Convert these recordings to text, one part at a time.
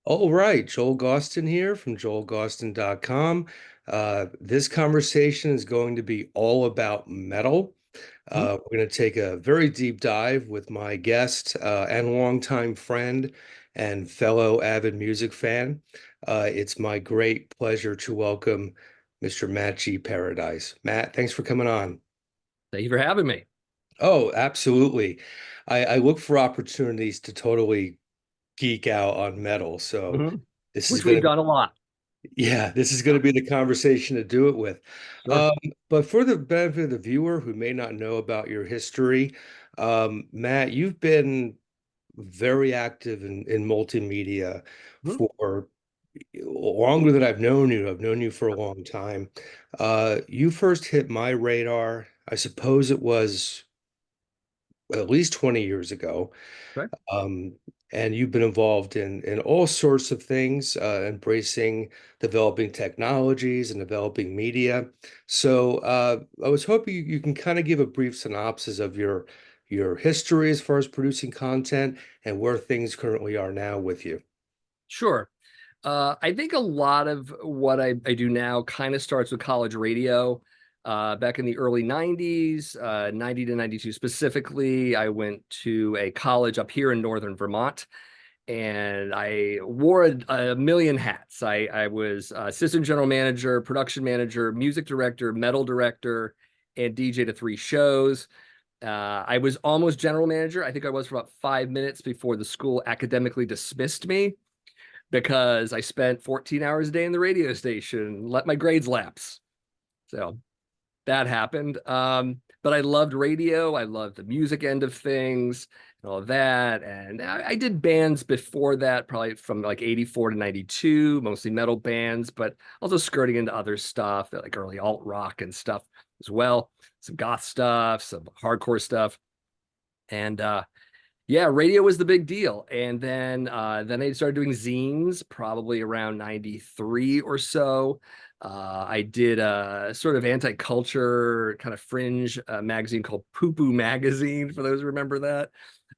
All right, Joel Gausten here from joelgausten.com. This conversation is going to be all about metal. Mhm. We're going to take a very deep dive with my guest and longtime friend and fellow avid music fan. It's my great pleasure to welcome Mr. Matt G. Paradise. Matt, thanks for coming on. Thank you for having me. Oh, absolutely. I look for opportunities to totally geek out on metal. So Mhm. this is Which going we've to done a lot. Yeah, this is going to be the conversation to do it with. Sure. Um, but for the benefit of the viewer who may not know about your history, Matt, you've been very active in multimedia Mhm. for longer than I've known you. I've known you for a long time. You first hit my radar, I suppose it was at least 20 years ago. Okay. Um, and you've been involved in all sorts of things, embracing developing technologies and developing media. So I was hoping you can kind of give a brief synopsis of your history as far as producing content and where things currently are now with you. Sure. I think a lot of what I do now kind of starts with college radio. Back in the early 90s, 90 to 92 specifically, I went to a college up here in northern Vermont, and I wore a million hats. I was assistant general manager, production manager, music director, metal director, and DJ to three shows. I was almost general manager. I think I was for about 5 minutes before the school academically dismissed me because I spent 14 hours a day in the radio station, let my grades lapse. So that happened. But I loved radio. I loved the music end of things and all of that. And I did bands before that, probably from like 84 to 92, mostly metal bands, but also skirting into other stuff, like early alt rock and stuff as well. Some goth stuff, some hardcore stuff. And yeah, radio was the big deal. And then I started doing zines probably around 93 or so. I did a sort of anti-culture kind of fringe magazine called Poo Poo Magazine, for those who remember that.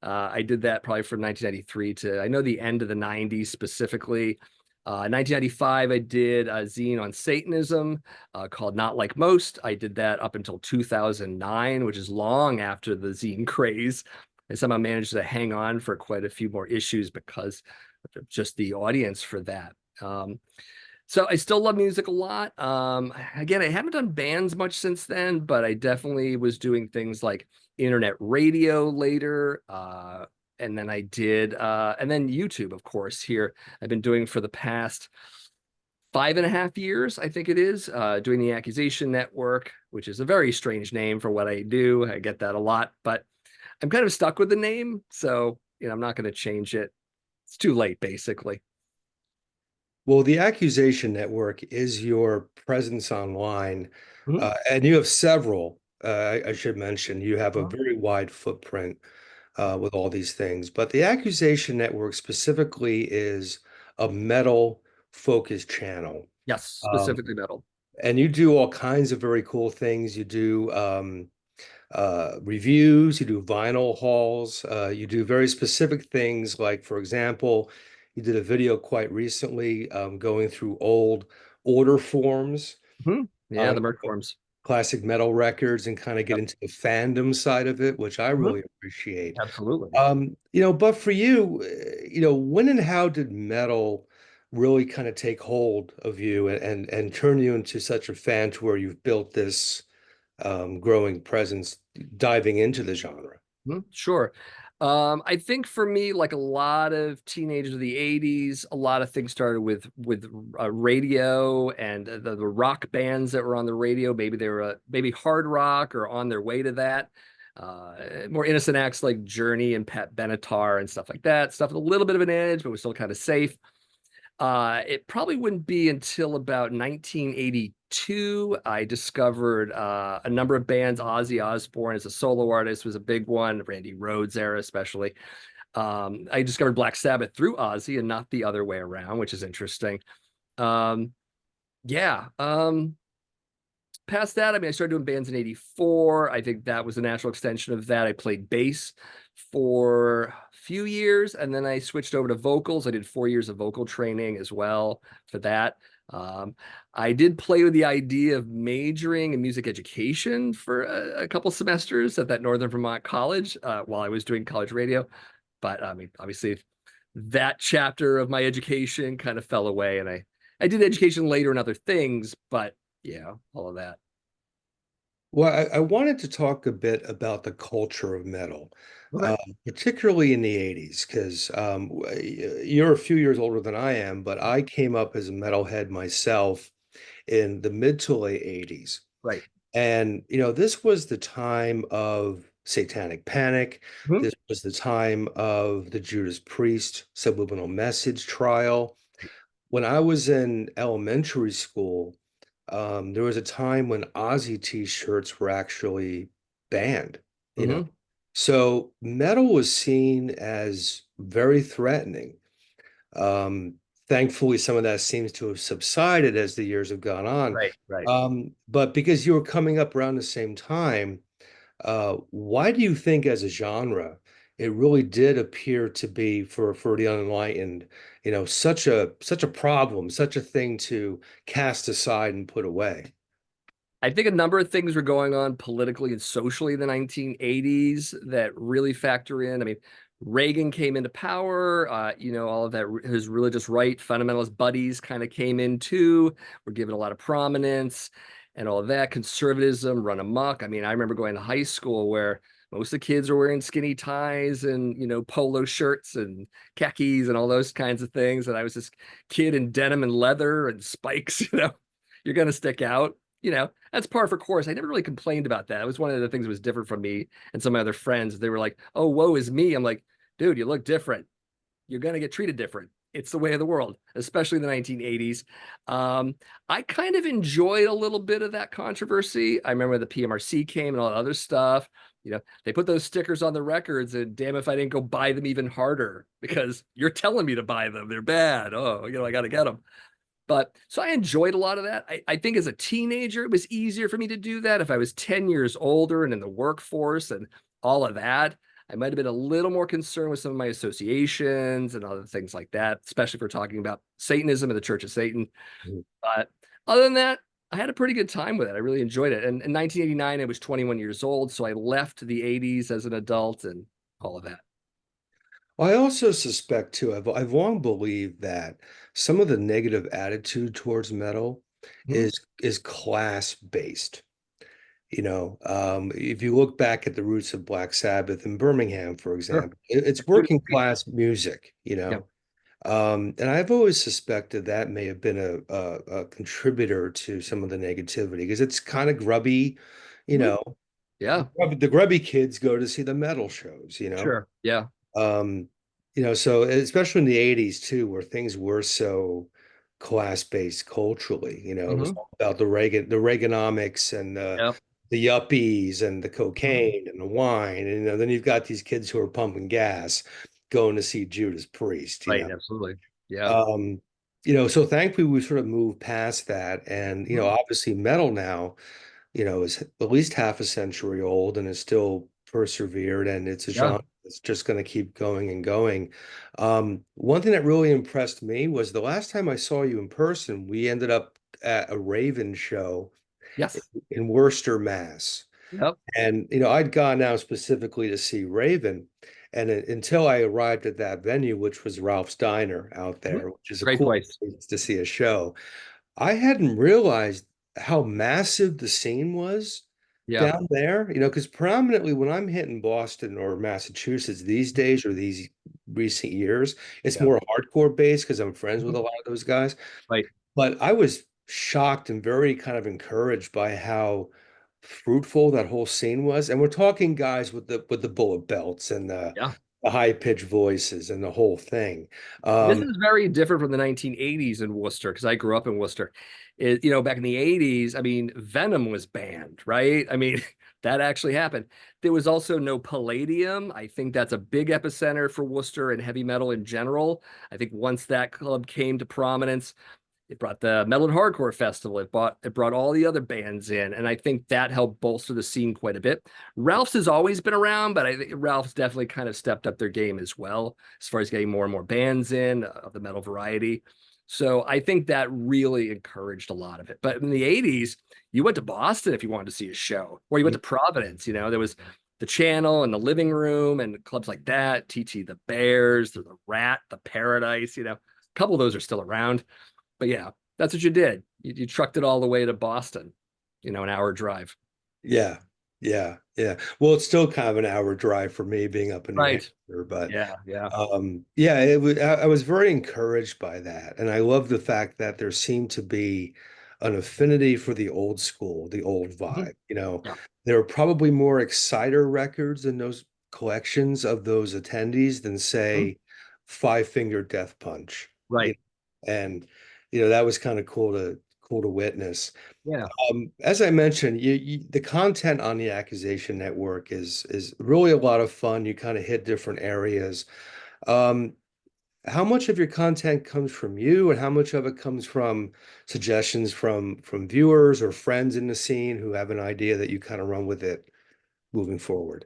I did that probably from 1993 to I know the end of the 90s specifically. 1995, I did a zine on Satanism called Not Like Most. I did that up until 2009, which is long after the zine craze. And somehow managed to hang on for quite a few more issues because of just the audience for that. So I still love music a lot. Again, I haven't done bands much since then, but I definitely was doing things like internet radio later. And then and then YouTube, of course, here I've been doing for the past 5.5 years, I think it is, doing the Accusation Network, which is a very strange name for what I do. I get that a lot, but I'm kind of stuck with the name, so I'm not going to change it. It's too late, basically. Well, the Accusation Network is your presence online, Mhm. and you have several. I should mention you have a Uh-huh. very wide footprint with all these things. But the Accusation Network specifically is a metal focused channel. Yes, Um, specifically metal. and you do all kinds of very cool things. You do reviews, you do vinyl hauls, you do very specific things. Like, for example, you did a video quite recently going through old order forms Mhm. Yeah, on the merch forms. classic metal records and kind of get Yep. into the fandom side of it, which I Mhm. really appreciate. Absolutely. But for you, when and how did metal really kind of take hold of you and turn you into such a fan to where you've built this growing presence diving into the genre? Mhm. Sure. I think for me, like a lot of teenagers of the 80s, a lot of things started with radio and the rock bands that were on the radio. Maybe they were maybe hard rock or on their way to that. More innocent acts like Journey and Pat Benatar and stuff like that. Stuff with a little bit of an edge, but was still kind of safe. It probably wouldn't be until about 1982 I discovered a number of bands. Ozzy Osbourne as a solo artist was a big one, Randy Rhoads era especially. I discovered Black Sabbath through Ozzy and not the other way around, which is interesting. Um, yeah. past that, I mean, I started doing bands in '84. I think that was a natural extension of that. I played bass for a few years, and then I switched over to vocals. I did 4 years of vocal training as well for that. Um, I did play with the idea of majoring in music education for a couple semesters at that Northern Vermont college while I was doing college radio. But I mean, obviously, that chapter of my education kind of fell away, and I did education later in other things, but yeah, all of that. Well, I wanted to talk a bit about the culture of metal, Okay. particularly in the 80s, because you're a few years older than I am, but I came up as a metalhead myself in the mid to late 80s. Right. And, this was the time of Satanic Panic. Mhm. This was the time of the Judas Priest subliminal message trial. When I was in elementary school, there was a time when Ozzy t-shirts were actually banned, you know. Mhm. So metal was seen as very threatening. Um, Thankfully, some of that seems to have subsided as the years have gone on. Right. Right. But because you were coming up around the same time, why do you think, as a genre, it really did appear to be for the unenlightened, such a problem, such a thing to cast aside and put away? I think a number of things were going on politically and socially in the 1980s that really factor in. I mean, Reagan came into power, all of that, his religious right fundamentalist buddies kind of came in too, were given a lot of prominence and all of that. Conservatism run amok. I mean, I remember going to high school where most of the kids were wearing skinny ties and, polo shirts and khakis and all those kinds of things. And I was this kid in denim and leather and spikes, you're going to stick out. That's par for course. I never really complained about that. It was one of the things that was different from me and some of my other friends. They were like, "Oh, woe is me." I'm like, "Dude, you look different. You're gonna get treated different. It's the way of the world, especially in the 1980s." I kind of enjoyed a little bit of that controversy. I remember the PMRC came and all that other stuff. They put those stickers on the records, and damn if I didn't go buy them even harder because you're telling me to buy them. They're bad. Oh, I got to get them. But so I enjoyed a lot of that. I think as a teenager, it was easier for me to do that. If I was 10 years older and in the workforce and all of that, I might have been a little more concerned with some of my associations and other things like that, especially if we're talking about Satanism and the Church of Satan. Mhm. But other than that, I had a pretty good time with it. I really enjoyed it. And in 1989, I was 21 years old. So I left the 80s as an adult and all of that. I also suspect too, I've long believed that some of the negative attitude towards metal Mhm. is class based. If you look back at the roots of Black Sabbath in Birmingham, for Sure. example, it's working class music, Yeah. and I've always suspected that may have been a contributor to some of the negativity because it's kind of grubby, you Mhm. know. Yeah. The grubby kids go to see the metal shows. Sure. Yeah. Um, so especially in the 80s too, where things were so class-based culturally, it was Hmm. all about the Reaganomics and Yeah. the yuppies and the Mhm. cocaine and the wine. And then you've got these kids who are pumping gas going to see Judas Priest. Right. Absolutely. Yeah. Um, so thankfully we sort of moved past that. And, Mhm. obviously metal now is at least half a century old and is still persevered, and it's a Yeah. genre that's just going to keep going and going. One thing that really impressed me was the last time I saw you in person, we ended up at a Raven show Yes. in Worcester, Mass. Yep. And, I'd gone out specifically to see Raven. And until I arrived at that venue, which was Ralph's Diner out Mhm. there, which is a Great cool place. place to see a show, I hadn't realized how massive the scene was Yeah. down there, because predominantly when I'm hitting Boston or Massachusetts these days or these recent years, it's Yeah. more hardcore based because I'm friends with Mhm. a lot of those guys. Right. But I was shocked and very kind of encouraged by how fruitful that whole scene was. And we're talking guys with the bullet belts and Yeah. the high pitched voices and the whole thing. This Um, is very different from the 1980s in Worcester because I grew up in Worcester. Back in the 80s, I mean, Venom was banned, right? I mean, that actually happened. There was also no Palladium. I think that's a big epicenter for Worcester and heavy metal in general. I think once that club came to prominence, It brought the Metal and Hardcore Festival. It brought all the other bands in, and I think that helped bolster the scene quite a bit. Ralph's has always been around, but I think Ralph's definitely kind of stepped up their game as well as far as getting more and more bands in of the metal variety. So I think that really encouraged a lot of it. But in the 80s, you went to Boston if you wanted to see a show, or you went to Providence. There was the Channel and the Living Room and clubs like that, TT the Bears, the Rat, the Paradise. A couple of those are still around. But yeah, that's what you did. You trucked it all the way to Boston, an hour drive. Yeah, yeah. Well, it's still kind of an hour drive for me being up in New Right. Hampshire, but Yeah, yeah. yeah, I was very encouraged by that, and I love the fact that there seemed to be an affinity for the old school, the old Mhm. vibe. Yeah. There were probably more Exciter records in those collections of those attendees than Mhm. say Five Finger Death Punch. You Right. and that was kind of cool to witness. Yeah. As I mentioned, the content on the Accusation Network is really a lot of fun. You kind of hit different areas. Um, how much of your content comes from you, and how much of it comes from suggestions from viewers or friends in the scene who have an idea that you kind of run with it moving forward?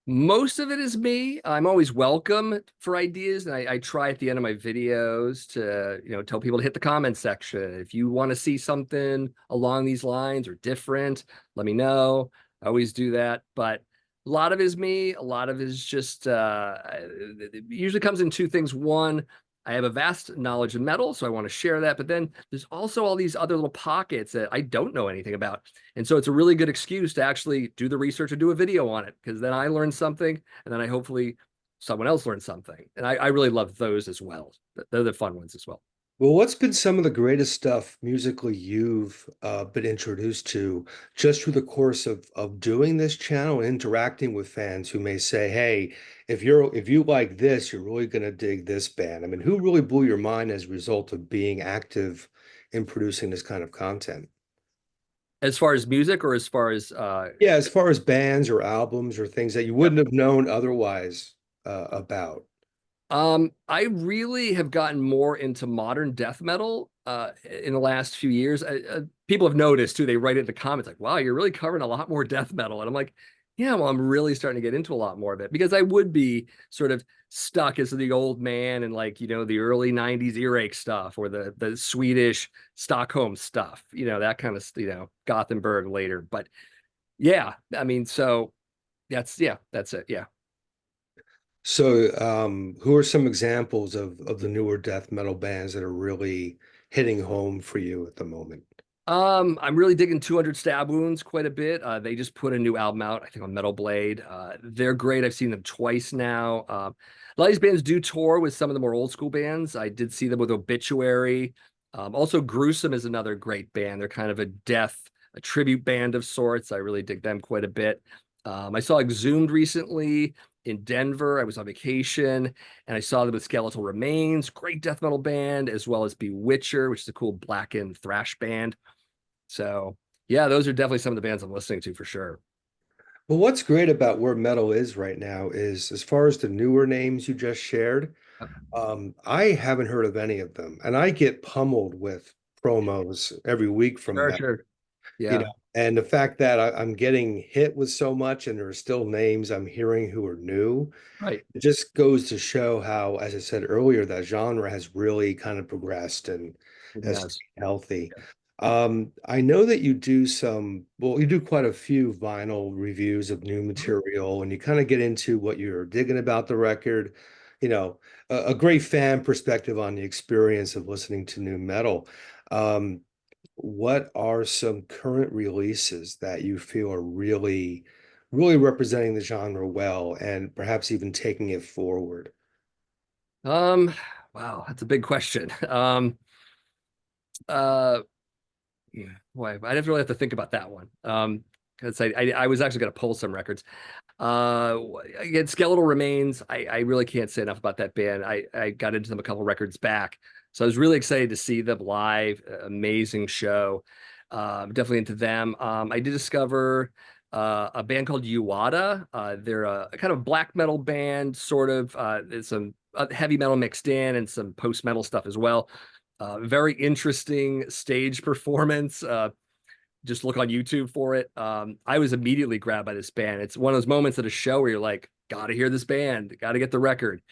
Most of it is me. I'm always welcome for ideas, and I try at the end of my videos to, tell people to hit the comment section. If you want to see something along these lines or different, let me know. I always do that, but a lot of it is me. A lot of it is just it usually comes in two things. One, I have a vast knowledge of metal, so I want to share that. But then there's also all these other little pockets that I don't know anything about. And so it's a really good excuse to actually do the research and do a video on it, because then I learn something, and then I hopefully someone else learns something. And I really love those as well. They're the fun ones as well. Well, what's been some of the greatest stuff musically you've been introduced to just through the course of doing this channel and interacting with fans who may say, "Hey, if you like this, you're really going to dig this band." I mean, who really blew your mind as a result of being active in producing this kind of content? As far as music, or as far as Yeah, as far as bands or albums or things that you yeah. wouldn't have known otherwise about. I really have gotten more into modern death metal in the last few years. People have noticed too. They write it in the comments like, "Wow, you're really covering a lot more death metal." And I'm like, "Yeah, well, I'm really starting to get into a lot more of it, because I would be sort of stuck as the old man and like, the early 90s earache stuff, or the Swedish Stockholm stuff, that kind of, Gothenburg later." But yeah, I mean, so that's it. Yeah. So, who are some examples of the newer death metal bands that are really hitting home for you at the moment? I'm really digging 200 Stab Wounds quite a bit. They just put a new album out, I think, on Metal Blade. They're great. I've seen them twice now. A lot of these bands do tour with some of the more old school bands. I did see them with Obituary. Also, Gruesome is another great band. They're kind of a tribute band of sorts. I really dig them quite a bit. I saw Exhumed recently in Denver. I was on vacation, and I saw them with Skeletal Remains, great death metal band, as well as Bewitcher, which is a cool blackened thrash band. So yeah, those are definitely some of the bands I'm listening to for sure. Well, what's great about where metal is right now is as far as the newer names you just shared, I haven't heard of any of them, and I get pummeled with promos every week from Sure, them. sure. you know, Yeah, and the fact that I'm getting hit with so much and there are still names I'm hearing who are new, right. it just goes to show how, as I said earlier, that genre has really kind of progressed and It has has. stayed healthy. I know that you do quite a few vinyl reviews of new Mhm. material, and you kind of get into what you're digging about the record, you know, a great fan perspective on the experience of listening to new metal. Um, what are some current releases that you feel are really representing the genre well and perhaps even taking it forward? Um, wow, that's a big question. Uh, yeah, boy, I didn't really have to think about that one. Because I was actually going to pull some records. Uh, Again, Skeletal Remains. I really can't say enough about that band. I got into them a couple records back, so I was really excited to see them live. Amazing show. Definitely into them. I did discover a band called Uwada. They're a kind of black metal band, sort of. There's some heavy metal mixed in and some post metal stuff as well. Very interesting stage performance. Just look on YouTube for it. I was immediately grabbed by this band. It's one of those moments at a show where you're like, gotta hear this band, gotta get the record.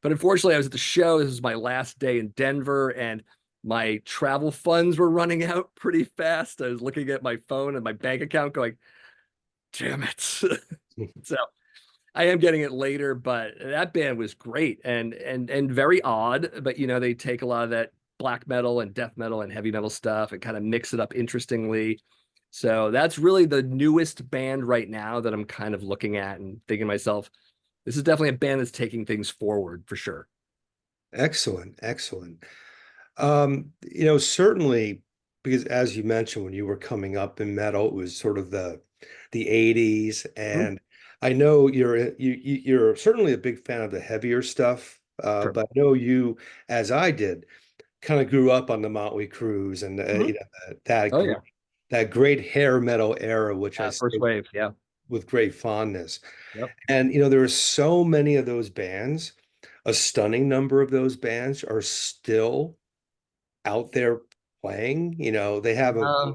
But unfortunately, I was at the show. This was my last day in Denver, and my travel funds were running out pretty fast. I was looking at my phone and my bank account going, damn it. So I am getting it later, but that band was great and very odd. But they take a lot of that black metal and death metal and heavy metal stuff and kind of mix it up interestingly. So that's really the newest band right now that I'm kind of looking at and thinking to myself, this is definitely a band that's taking things forward for sure. Excellent, excellent. Certainly because as you mentioned, when you were coming up in metal, it was sort of the 80s. Mhm. And I know you're certainly a big fan of the heavier stuff. Sure. But I know you, as I did, kind of grew up on the Motley Crues and Mhm. that Oh great yeah. that great hair metal era, which I First say wave. Yeah. with great fondness. Yep. And there are so many of those bands. A stunning number of those bands are still out there playing. They have Uh,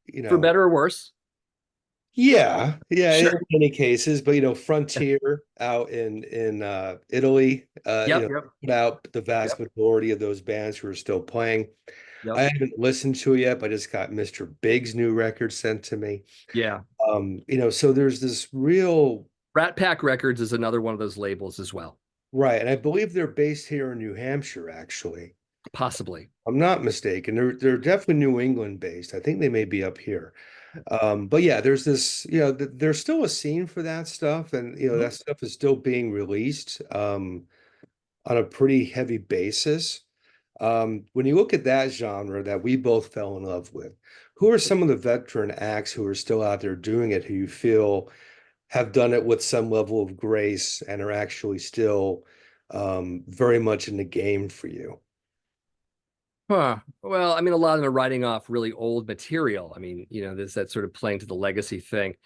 you for know, better or worse. yeah, in Sure. many cases, but Frontier out in Italy, Yep. Yep. put out the vast Yep. majority of those bands who are still playing. I Yep. haven't listened to it yet, but I just got Mr. Big's new record sent to me. Yeah. So there's this real Rat Pack Records is another one of those labels as well. right, and I believe they're based here in New Hampshire, actually. Possibly. I'm not mistaken. They're definitely New England based. I think they may be up here. But yeah, there's this, there's still a scene for that stuff, and Mhm. that stuff is still being released on a pretty heavy basis. When you look at that genre that we both fell in love with, who are some of the veteran acts who are still out there doing it, who you feel have done it with some level of grace and are actually still very much in the game for you? Huh. Well, I mean, a lot of them are writing off really old material. I mean, there's that sort of playing to the legacy thing.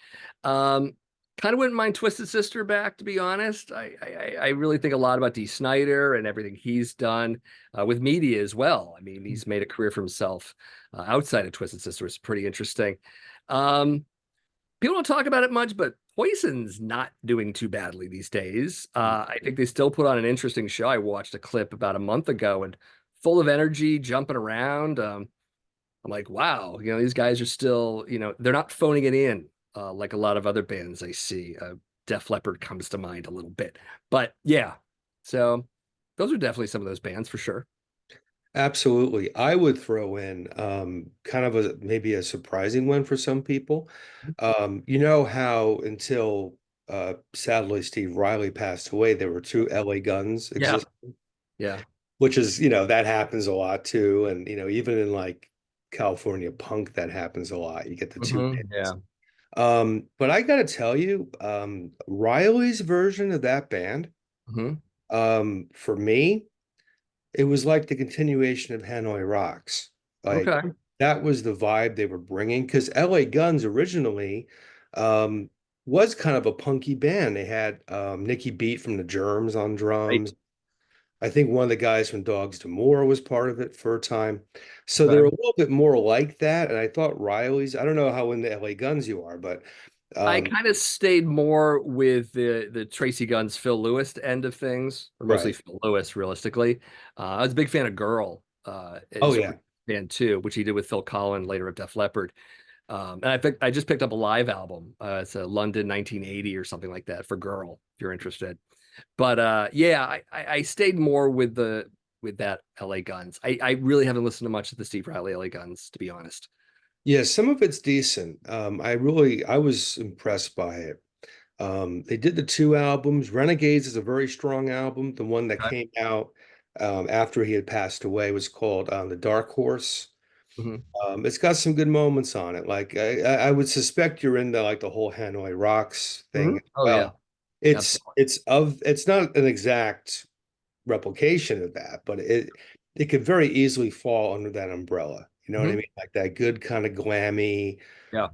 Um, Kind of wouldn't mind Twisted Sister back, to be honest. I really think a lot about Dee Snider and everything he's done with media as well. I mean, he's made a career for himself outside of Twisted Sister. It's pretty interesting. Um, People don't talk about it much, but Poison's not doing too badly these days. I think they still put on an interesting show. I watched a clip about a month ago and full of energy, jumping around. I'm like, wow, these guys are still, they're not phoning it in like a lot of other bands I see. Def Leppard comes to mind a little bit, but yeah. So those are definitely some of those bands for sure. Absolutely. I would throw in kind of maybe a surprising one for some people. You know how until sadly Steve Riley passed away, there were two LA Guns Yeah, exist, yeah. which is, that happens a lot too. And, even in like California punk, that happens a lot. You get the two bands. Yeah. But I gotta tell you, Riley's version of that band, hmm for me, it was like the continuation of Hanoi Rocks. Like Okay. that was the vibe they were bringing because LA Guns originally um, was kind of a punky band. They had Nicky Beat from the Germs on Right. drums. I think one of the guys from Dogs d'Amour was part of it for a time. So they're Okay. a little bit more like that. And I thought Riley's, I don't know how into LA Guns you are, but I um, kind of stayed more with the Tracy Guns, Phil Lewis end of things, or mostly right. Phil Lewis, realistically. I was a big fan of Girl, Oh, is a yeah. band too, which he did with Phil Collin later of Def Leppard. And I just picked up a live album. It's a London 1980 or something like that for Girl, if you're interested. But yeah, I stayed more with that LA Guns. I really haven't listened to much of the Steve Riley LA Guns, to be honest. Yeah, some of it's decent. I was impressed by it. They did the two albums. Renegades is a very strong album. The one that Okay. came out after he had passed away was called The Dark Horse. Mhm. It's got some good moments on it. Like I would suspect you're into like the whole Hanoi Rocks thing as Oh yeah, well. absolutely. It's not an exact replication of that, but it could very easily fall under that umbrella. You know what I Mhm. mean? Like that good kind of glammy, Yeah.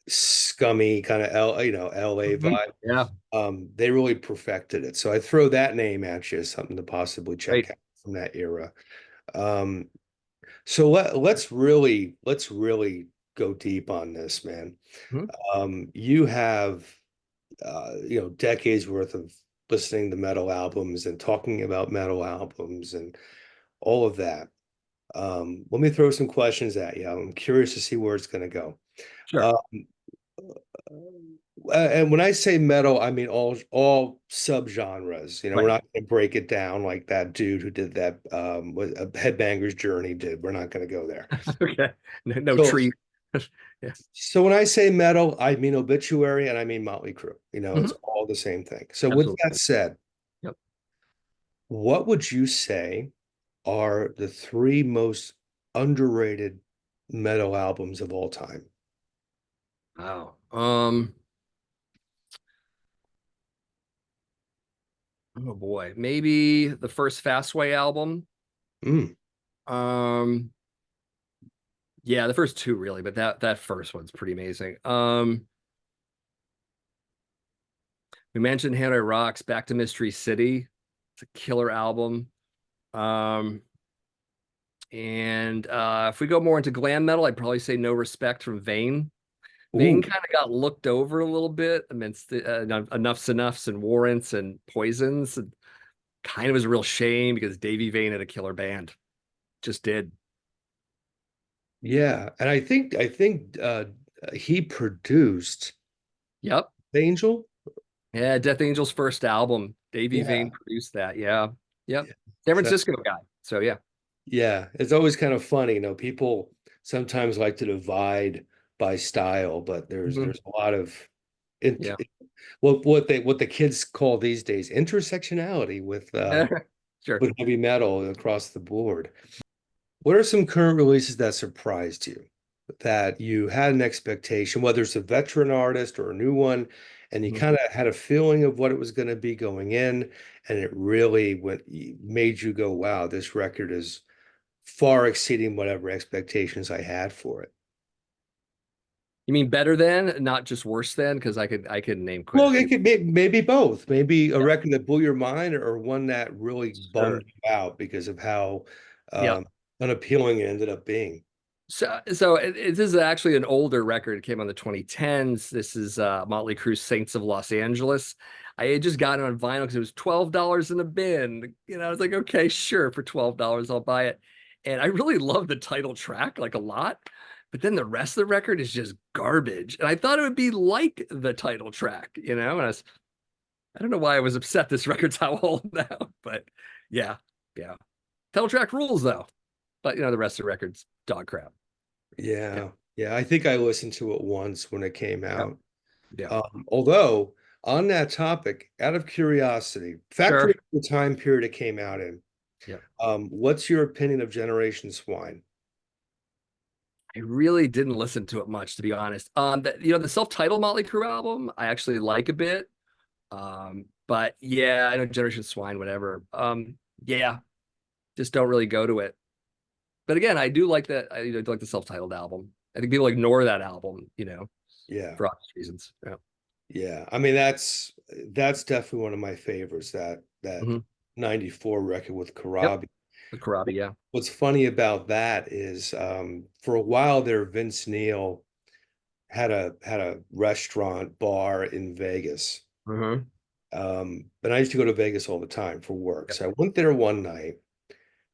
scummy kind of LA vibe. Yeah. They really perfected it. So I throw that name at you as something to possibly check Right. out from that era. Um, so let's really go deep on this, man. Mhm. You have decades worth of listening to metal albums and talking about metal albums and all of that. Let me throw some questions at you. I'm curious to see where it's going to go. Sure. Uh, and when I say metal, I mean all subgenres. We're Right. not going to break it down like that dude who did that what a Headbanger's Journey did. We're not going to go there. Okay. No, no So treat. Yeah. so when I say metal, I mean Obituary and I mean Motley Crue. It's Mhm. all the same thing. So with Absolutely. that said, Yep. what would you say are the three most underrated metal albums of all time? Wow. Oh boy. Maybe the first Fastway album. Mm. Um, yeah, the first two really, but that first one's pretty amazing. We mentioned Hanoi Rocks, Back to Mystery City. It's a killer album. Um, and if we go more into glam metal, I'd probably say No Respect from Vane. Vane Ooh, kind of got looked over a little bit amidst the Enough's Enoughs and Warrants and Poisons. And kind of was a real shame because Davey Vane had a killer band. Just did. yeah. And I think he produced Yep. Angel. Yeah, Death Angel's first album. Davey Yeah. Vane produced that. Yeah. Yep. San So Francisco guy. So yeah. yeah, it's always kind of funny. People sometimes like to divide by style, but there's Mhm. there's a lot of int Yeah. what the kids call these days intersectionality Sure. with heavy metal across the board. What are some current releases that surprised you, that you had an expectation, whether it's a veteran artist or a new one, and you Mhm. kind of had a feeling of what it was going to be going in, and it really made you go, "Wow, this record is far exceeding whatever expectations I had for it." You mean better than, not just worse than? Because I could name quite a Well, it few. could maybe both. Maybe a Yeah. record that blew your mind, or one that really Sure. bummed you out because of how Yeah. unappealing it ended up being. So this is actually an older record. It came on the 2010s. This is Motley Crue's Saints of Los Angeles. I had just gotten it on vinyl because it was $12 in a bin. I was like, okay, sure, for $12 I'll buy it. And I really love the title track like a lot. But then the rest of the record is just garbage. And I thought it would be like the title track, and I don't know why I was upset this record's how old now, but yeah, yeah. Title track rules though. But the rest of the record's dog crap. Yeah. Yeah, yeah. I think I listened to it once when it came Yeah. out. Yeah. Although on that topic, out of curiosity, Sure. factoring the time period it came out in, Yeah. what's your opinion of Generation Swine? I really didn't listen to it much, to be honest. The self-titled Motley Crue album, I actually like a bit. But yeah, I know Generation Swine, whatever. Yeah, just don't really go to it. But again, I do like that. I do like the self-titled album. I think people ignore that album, Yeah, for obvious reasons. Yeah. yeah. I mean, that's definitely one of my favorites. That Mhm. '94 record with Yep. Karabi. The Karabi, yeah. What's funny about that is, for a while there, Vince Neil had a restaurant bar in Vegas. Hmm. And I used to go to Vegas all the time for work. Yep. So I went there one night,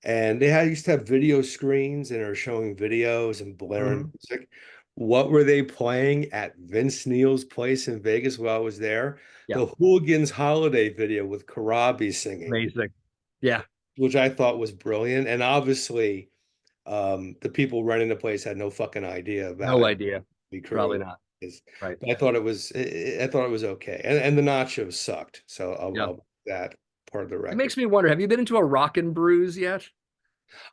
and they used to have video screens and are showing videos and blaring Hmm. music. What were they playing at Vince Neil's place in Vegas while I was there? Yeah. The Hooligans Holiday video with Karabi singing, Amazing. Yeah. which I thought was brilliant. And obviously, the people running the place had no fucking idea about No it. idea. Be Probably crew not. is, Right. but I thought it was okay. And the nachos sucked. So Yeah. I'll that part of the It record. makes me wonder, have you been into a rock and brews yet?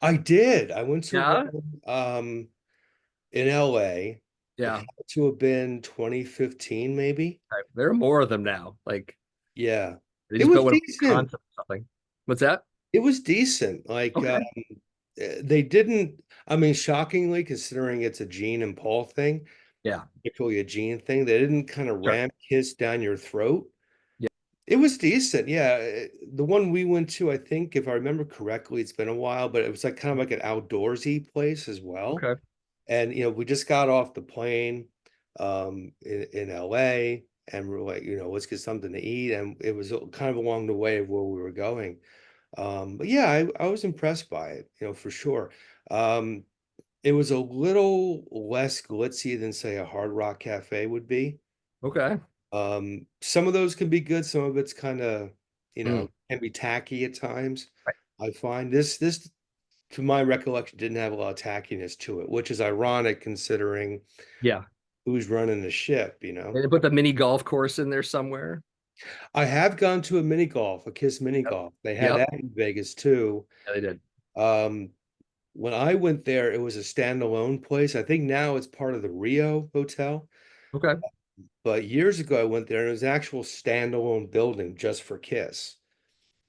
I did. I went to Yeah. one in LA. It Yeah. had to have been 2015, maybe. Right. There are more of them now. Like Yeah. they It just was built one in decent. Wisconsin or something. What's that? It was decent. Like Okay. they didn't, I mean, shockingly, considering it's a Gene and Paul thing, Yeah. particularly a Gene thing, they didn't kind of Sure. ram kiss down your throat. Yeah. It was decent, yeah. The one we went to, I think, if I remember correctly, it's been a while, but it was like kind of like an outdoorsy place as well. Okay. And we just got off the plane in LA, and we're like, let's get something to eat. And it was kind of along the way of where we were going. But yeah, I was impressed by it, for sure. Um, it was a little less glitzy than, say, a Hard Rock Cafe would be. Okay. Some of those can be good, some of it's kind of, Mm. can be tacky at times. Right. I find this, to my recollection, didn't have a lot of tackiness to it, which is ironic considering Yeah. who's running the ship. And they put the mini golf course in there somewhere. I have gone to a Kiss mini Yep. golf. They had Yep. that in Vegas too. Yeah, they did. Um, when I went there, it was a standalone place. I think now it's part of the Rio Hotel. Okay. But years ago, I went there and it was an actual standalone building just for Kiss.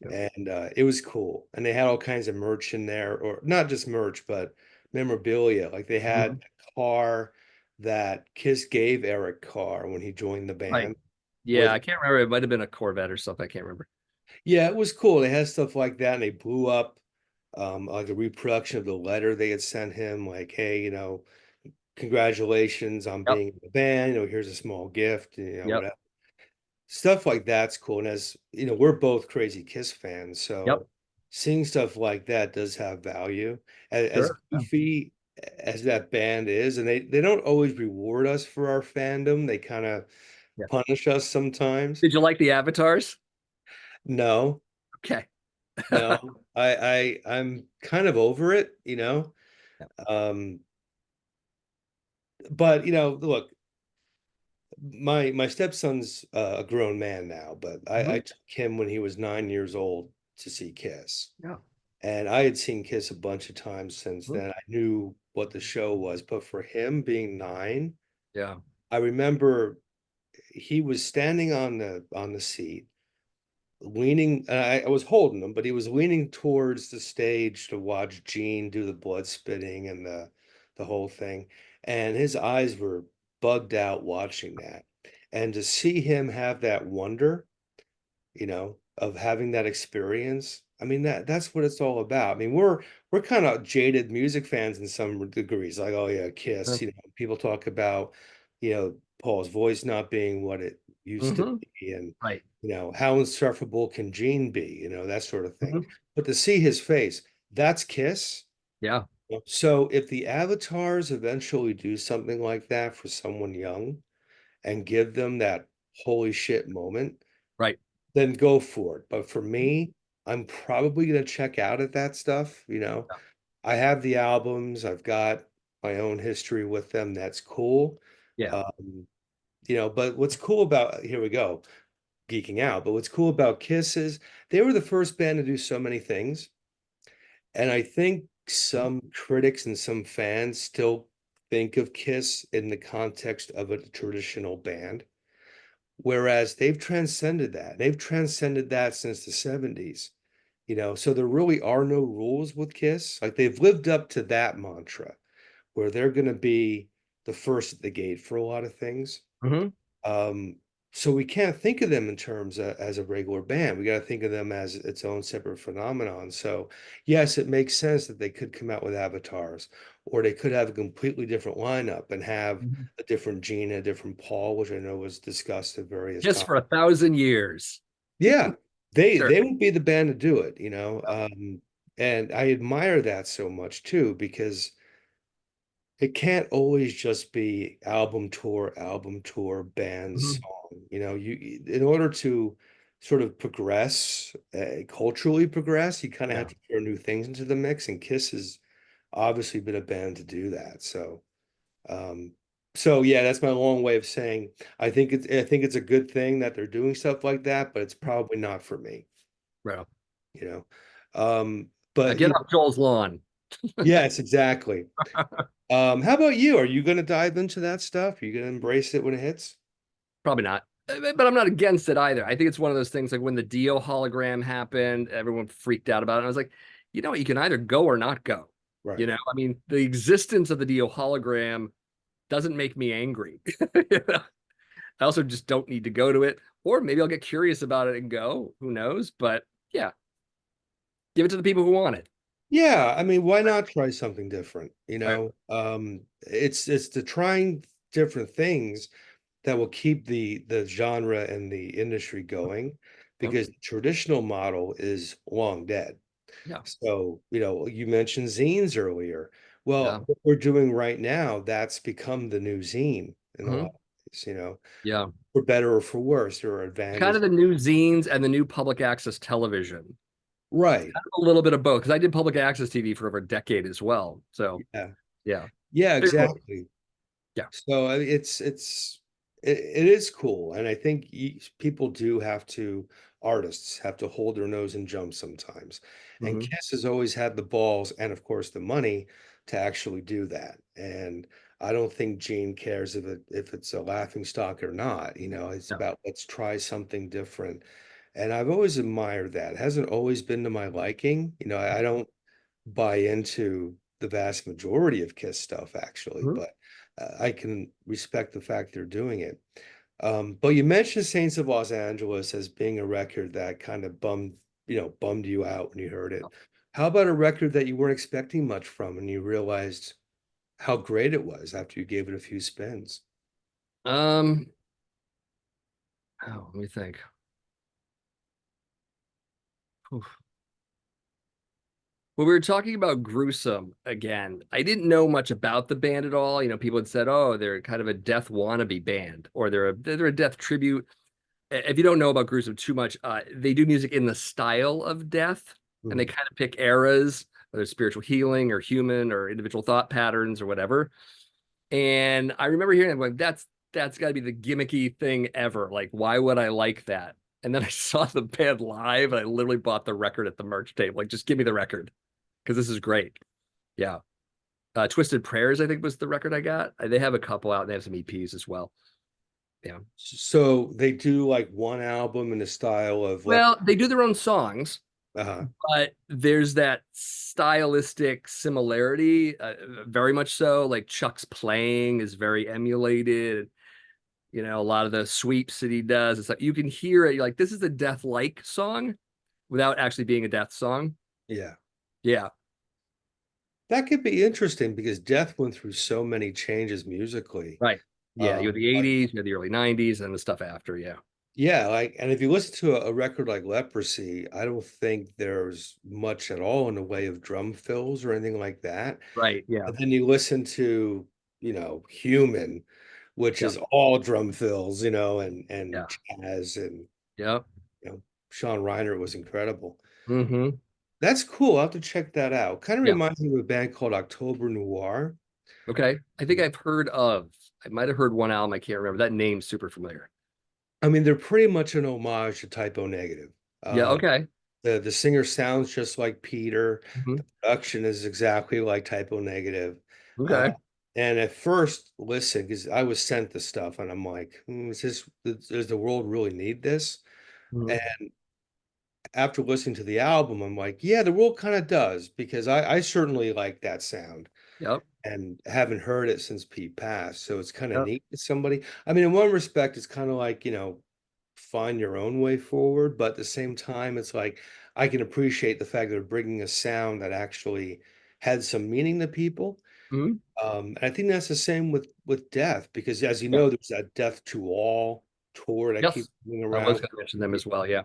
Yep. And it was cool. And they had all kinds of merch in there, or not just merch, but memorabilia. Like they had Mhm. a car that Kiss gave Eric Carr when he joined the Right. band. Yeah, With I can't remember. It might have been a Corvette or something. I can't remember. Yeah, it was cool. They had stuff like that, and they blew up like a reproduction of the letter they had sent him, like, hey, congratulations on Yep. being in the band. Here's a small gift, Yep. whatever. Stuff like that's cool. And as we're both crazy Kiss fans, Yep. so seeing stuff like that does have value. As Sure. Yeah. goofy as that band is, and they don't always reward us for our fandom. They kind of Yeah. punish us sometimes. Did you like the avatars? No, Okay. no, I'm kind of over it. Yeah. Um, but look, my stepson's a grown man now, but I Mhm. took him when he was 9 years old to see Kiss. Yeah. And I had seen Kiss a bunch of times since Mhm. then. I knew what the show was, but for him being 9, Yeah. I remember he was standing on the seat, leaning. I was holding him, but he was leaning towards the stage to watch Gene do the blood spitting and the whole thing, and his eyes were bugged out watching that, and to see him have that wonder of having that experience. I mean, that's what it's all about. I mean, we're kind of jaded music fans in some degrees. Like, oh yeah, Kiss. People talk about, Paul's voice not being what it used to Hmm. be, and Right. how insufferable can Gene be? That sort of thing. Hmm. But to see his face, that's Kiss. Yeah. So if the avatars eventually do something like that for someone young and give them that holy shit moment, Right. then go for it. But for me, I'm probably gonna check out at that stuff. Yeah. I have the albums, I've got my own history with them. That's cool. Yeah. But what's cool about here we go, geeking out. But what's cool about Kiss is they were the first band to do so many things. And I think Mhm. some critics and some fans still think of Kiss in the context of a traditional band. Whereas they've transcended that. They've transcended that since the 70s. So there really are no rules with Kiss. Like they've lived up to that mantra where they're going to be the first at the gate for a lot of things. Hmm. Um, so we can't think of them in terms as a regular band. We got to think of them as its own separate phenomenon. So yes, it makes sense that they could come out with avatars, or they could have a completely different lineup and have Mhm. a different Gene, a different Paul, which I know was discussed at various Just times. for 1,000 years. Yeah, they Sure. they would be the band to do it. Yeah. And I admire that so much too, because it can't always just be album tour, band Mhm. song. In order to sort of progress, culturally progress, you kind of have Yeah. to throw new things into the mix, and Kiss has obviously been a band to do that. Um, so yeah, that's my long way of saying I think it's a good thing that they're doing stuff like that, but it's probably not for me, Right on. you know. But Get off Joel's lawn. yes, exactly. How about you? Are you going to dive into that stuff? Are you going to embrace it when it hits? Probably not. But I'm not against it either. I think it's one of those things like when the Dio hologram happened, everyone freaked out about it. And I was like, you know what? You can either go or not go. Right. I mean, the existence of the Dio hologram doesn't make me angry. You know? I also just don't need to go to it, or maybe I'll get curious about it and go. Who knows? But yeah, give it to the people who want it. Yeah, I mean, why not try something different? Right. It's the trying different things that will keep the genre and the industry going, Yep. because the traditional model is long dead. Yeah. So, you mentioned zines earlier. Yeah. Well, what we're doing right now, that's become the new zine in a lot Mhm. of ways. Yeah. For better or for worse, there are Kind advantages. of the new zines and the new public access television. Right. A little bit of both, because I did public access TV for over a decade as well. So Yeah. yeah. Yeah, There's both. exactly. Yeah. So it is cool, and I think people do have to artists have to hold their nose and jump sometimes. And Hmm. Kiss has always had the balls and of course the money to actually do that. And I don't think Gene cares if it's a laughing stock or not. It's Yeah. about let's try something different. And I've always admired that. It hasn't always been to my liking. I don't buy into the vast majority of Kiss stuff actually, Mhm. but I can respect the fact they're doing it. But you mentioned Saints of Los Angeles as being a record that kind of bummed you out when you heard it. How about a record that you weren't expecting much from and you realized how great it was after you gave it a few spins? Um, let me think. Oof. When we were talking about Gruesome again, I didn't know much about the band at all. People had said, "Oh, they're kind of a death wannabe band, or they're a death tribute." If you don't know about Gruesome too much, they do music in the style of death, and they Mhm. kind of pick eras, whether it's spiritual healing or human or individual thought patterns or whatever. And I remember hearing it like that's got to be the gimmicky thing ever. Like, why would I like that? And then I saw the band live, and I literally bought the record at the merch table. Like, just give me the record because this is great. Yeah. Twisted Prayers, I think, was the record I got. They have a couple out, and they have some EPs as well. Yeah. So they do like one album in the style of Well, they do their own songs, uh but there's that stylistic similarity, very much so. Like Chuck's playing is very emulated. A lot of the sweeps that he does. It's like you can hear it. You're like, this is a death-like song without actually being a death song. yeah. Yeah. That could be interesting because Death went through so many changes musically. Right. Yeah. You had the Like 80s, you had the early 90s, and the stuff after. Yeah. Yeah, and if you listen to a record like Leprosy, I don't think there's much at all in the way of drum fills or anything like that. Right. Yeah. And then you listen to, Human, which Yeah. is all drum fills, and Yeah. jazz, and Yeah. Sean Reiner was incredible. Hmm. That's cool. I'll have to check that out. Kind of Yeah. reminds me of a band called October Noir. Okay. I think I've heard of, I might have heard one album. I can't remember. That name's super familiar. I mean, they're pretty much an homage to Typo Negative. Yeah. Uh, Okay. the singer sounds just like Peter. Hmm. The production is exactly like Typo Negative. Uh, Okay. and at first, listen, because I was sent the stuff, and I'm like, does the world really need this? Hmm. And after listening to the album, I'm like, yeah, the world kind of does, because I certainly like that sound Yep. and haven't heard it since Pete passed. So it's kind of Yep. neat that somebody, I mean, in one respect, it's kind of like, find your own way forward. But at the same time, it's like I can appreciate the fact that they're bringing a sound that actually had some meaning to people. Hmm. And I think that's the same with Death, because as you Yeah. know, there's that Death to All tour that Yes. keeps moving I was around. going to mention them as well. Yeah.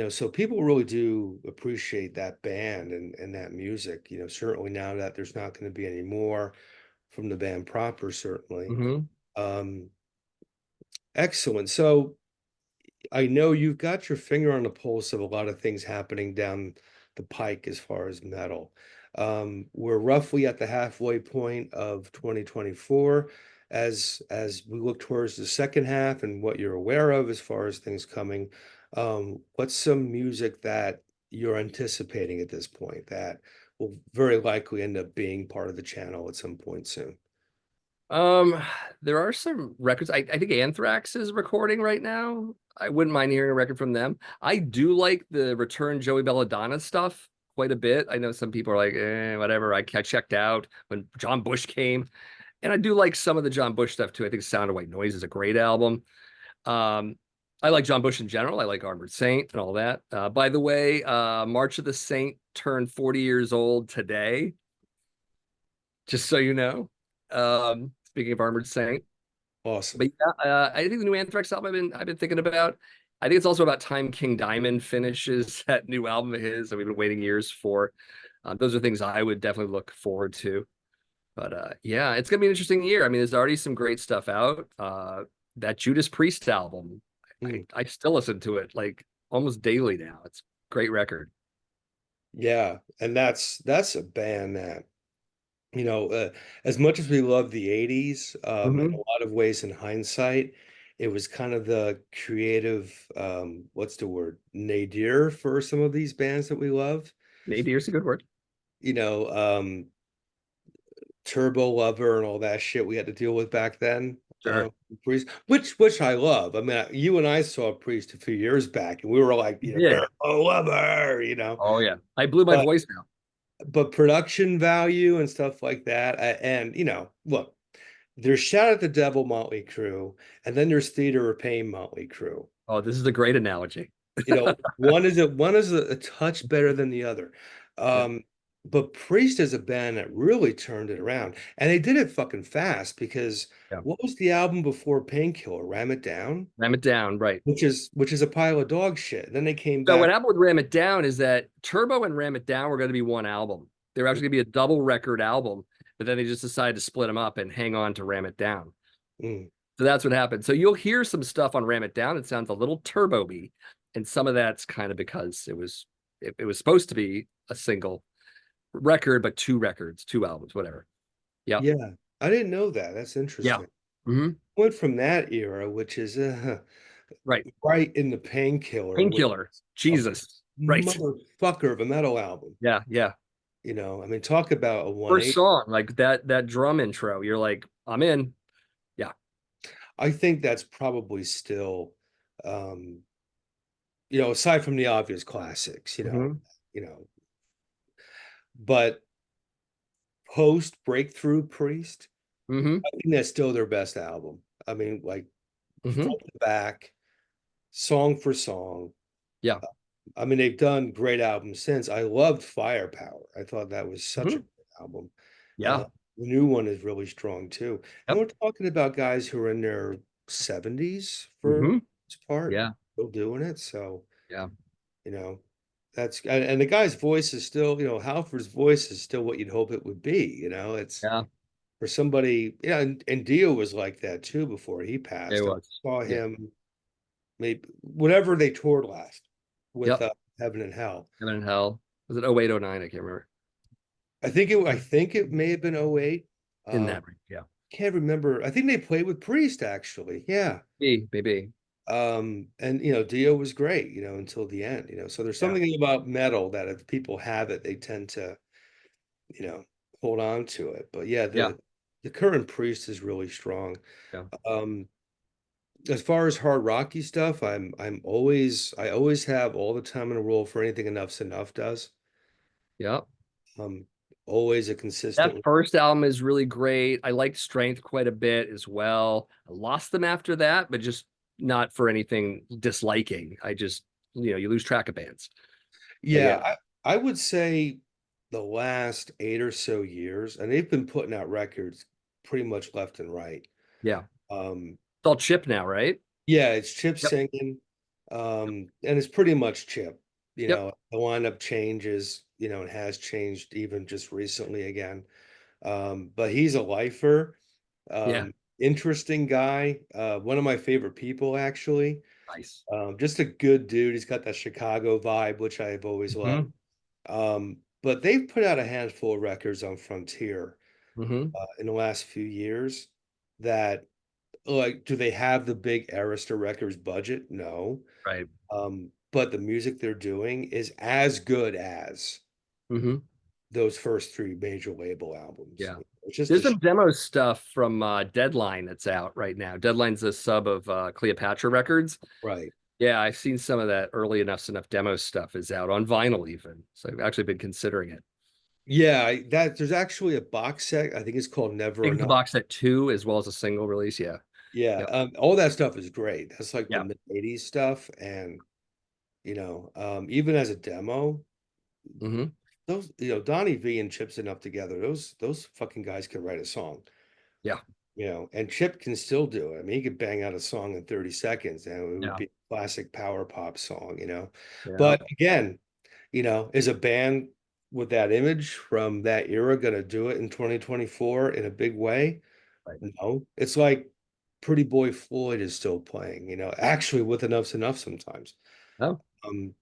So people really do appreciate that band and that music. Certainly now that there's not going to be any more from the band proper, certainly. Hmm. Um, Excellent. So I know you've got your finger on the pulse of a lot of things happening down the pike as far as metal. We're roughly at the halfway point of 2024 as we look towards the second half and what you're aware of as far as things coming. What's some music that you're anticipating at this point that will very likely end up being part of the channel at some point soon? Um, there are some records. I think Anthrax is recording right now. I wouldn't mind hearing a record from them. I do like the Return Joey Belladonna stuff quite a bit. I know some people are like, whatever. I checked out when John Bush came. And I do like some of the John Bush stuff too. I think Sound of White Noise is a great album. Um, I like John Bush in general. I like Armored Saint and all that. By the way, March of the Saint turned 40 years old today, just so you know. Speaking of Armored Saint. Awesome. But yeah, I think the new Anthrax album I've been thinking about. I think it's also about time King Diamond finishes that new album of his that we've been waiting years for. Those are things I would definitely look forward to. But yeah, it's gonna be an interesting year. I mean, there's already some great stuff out. That Judas Priest album, Mm. I still listen to it like almost daily now. It's a great record. Yeah, and that's a band that, as much as we love the 80s, in a Mm-hmm. lot of ways in hindsight, it was kind of the creative, what's the word, nadir for some of these bands that we love. Maybe here's a good word. You know, Turbo Lover and all that shit we had to deal with back then. Sure. Priest, which I love. I mean, you and I saw Priest a few years back, and we were like, Yeah. Turbo Lover, Oh yeah. I blew my But voice now. production value and stuff like that, and look, there's Shout at the Devil Motley Crue, and then there's Theater of Pain Motley Crue. Oh, this is a great analogy. One is a touch better than the other. Yeah. Um, but Priest is a band that really turned it around. And they did it fucking fast because Yeah. what was the album before Painkiller? Ram It Down? Ram it down, right. Which is a pile of dog shit. Then they came So what back. happened with Ram It Down is that Turbo and Ram It Down were going to be one album. They were actually going to be a double record album, but then they just decided to split them up and hang on to Ram It Down. Mm, So that's what happened. So you'll hear some stuff on Ram It Down that sounds a little turbo-y, and some of that's kind of because it was supposed to be a single record, but two records, two albums, whatever. Yep. yeah, I didn't know that. That's Yeah. interesting. Hmm. Went from that era, which is Right. right in the Painkiller, which Painkiller. a Jesus. Right. motherfucker of a metal album. Yeah. Yeah. I mean, talk about a First 180. song, like that drum intro, you're like, I'm in. Yeah. I think that's probably still, um, aside from the obvious classics, Hmm. you know, but post Breakthrough Priest, Hmm. I think that's still their best album. I mean, like Hmm. front to back, song for song. Yeah. I mean, they've done great albums since. I loved Firepower. I thought that was such a Hmm. great album. Uh, Yeah. the new one is really strong too. And Yep. we're talking about guys who are in their 70s for the Hmm. most part, Yeah. still doing it. So, Yeah. you know, and the guy's voice is still, Halford's voice is still what you'd hope it would be. It's Yeah. for somebody, yeah, and Dio was like that too before he It passed. I was. saw Yeah. him maybe whatever they toured last with Yep. Heaven and Hell. Heaven and Hell. Was it 08, 09? I can't remember. I think it may have been '08. In Um, that range. Yeah. can't remember. I think they played with Priest actually. Yeah. Maybe. And Dio was great, until the end, So there's Yeah. something about metal that if people have it, they tend to, you know, hold on to it. But yeah, Yeah. the current Priest is really strong. Yeah. Um, as far as hard rocky stuff, I always have all the time in the world for anything Enough's Enough does. Yeah. Um, always a That consistent. first album is really great. I liked Strength quite a bit as well. I lost them after that, but just not for anything disliking. I just, you lose track of bands. But yeah, Yeah, I would say the last 8 or so years, and they've been putting out records pretty much left and right. yeah. Um, It's all Chip now, right? yeah, it's Chip Yep. singing, and it's pretty much Chip. Yep. The lineup changes, and has changed even just recently again. But he's a lifer, Yeah. interesting guy, one of my favorite people actually. Nice. Just a good dude. He's got that Chicago vibe, which I've always loved. Hmm. But they've put out a handful of records on Frontier Hmm. in the last few years that, like, do they have the big Arista Records budget? No. Right. But the music they're doing is as good as Hmm. those first three major label albums. Yeah. It's just There's some demo stuff from Deadline that's out right now. Deadline's a sub of Cleopatra Records. right. Yeah, I've seen some of that early Enough demo stuff is out on vinyl even. So I've actually been considering it. Yeah, that there's actually a box set. I think it's called I Never think it's a Enough. box set two as well as a single release. Yeah. Yeah, Yep. all that stuff is great. That's like the Yeah. mid 80s stuff. And, even as a demo, Hmm. those, Donnie V and Chip's enough together. Those fucking guys could write a song, Yeah. and Chip can still do it. I mean, he could bang out a song in 30 seconds and it would Yeah. be a classic power pop song. Yeah. But again, is a band with that image from that era going to do it in 2024 in a big way? Right. No. It's like Pretty Boy Floyd is still playing, actually with Enough's Enough sometimes. Oh, Um,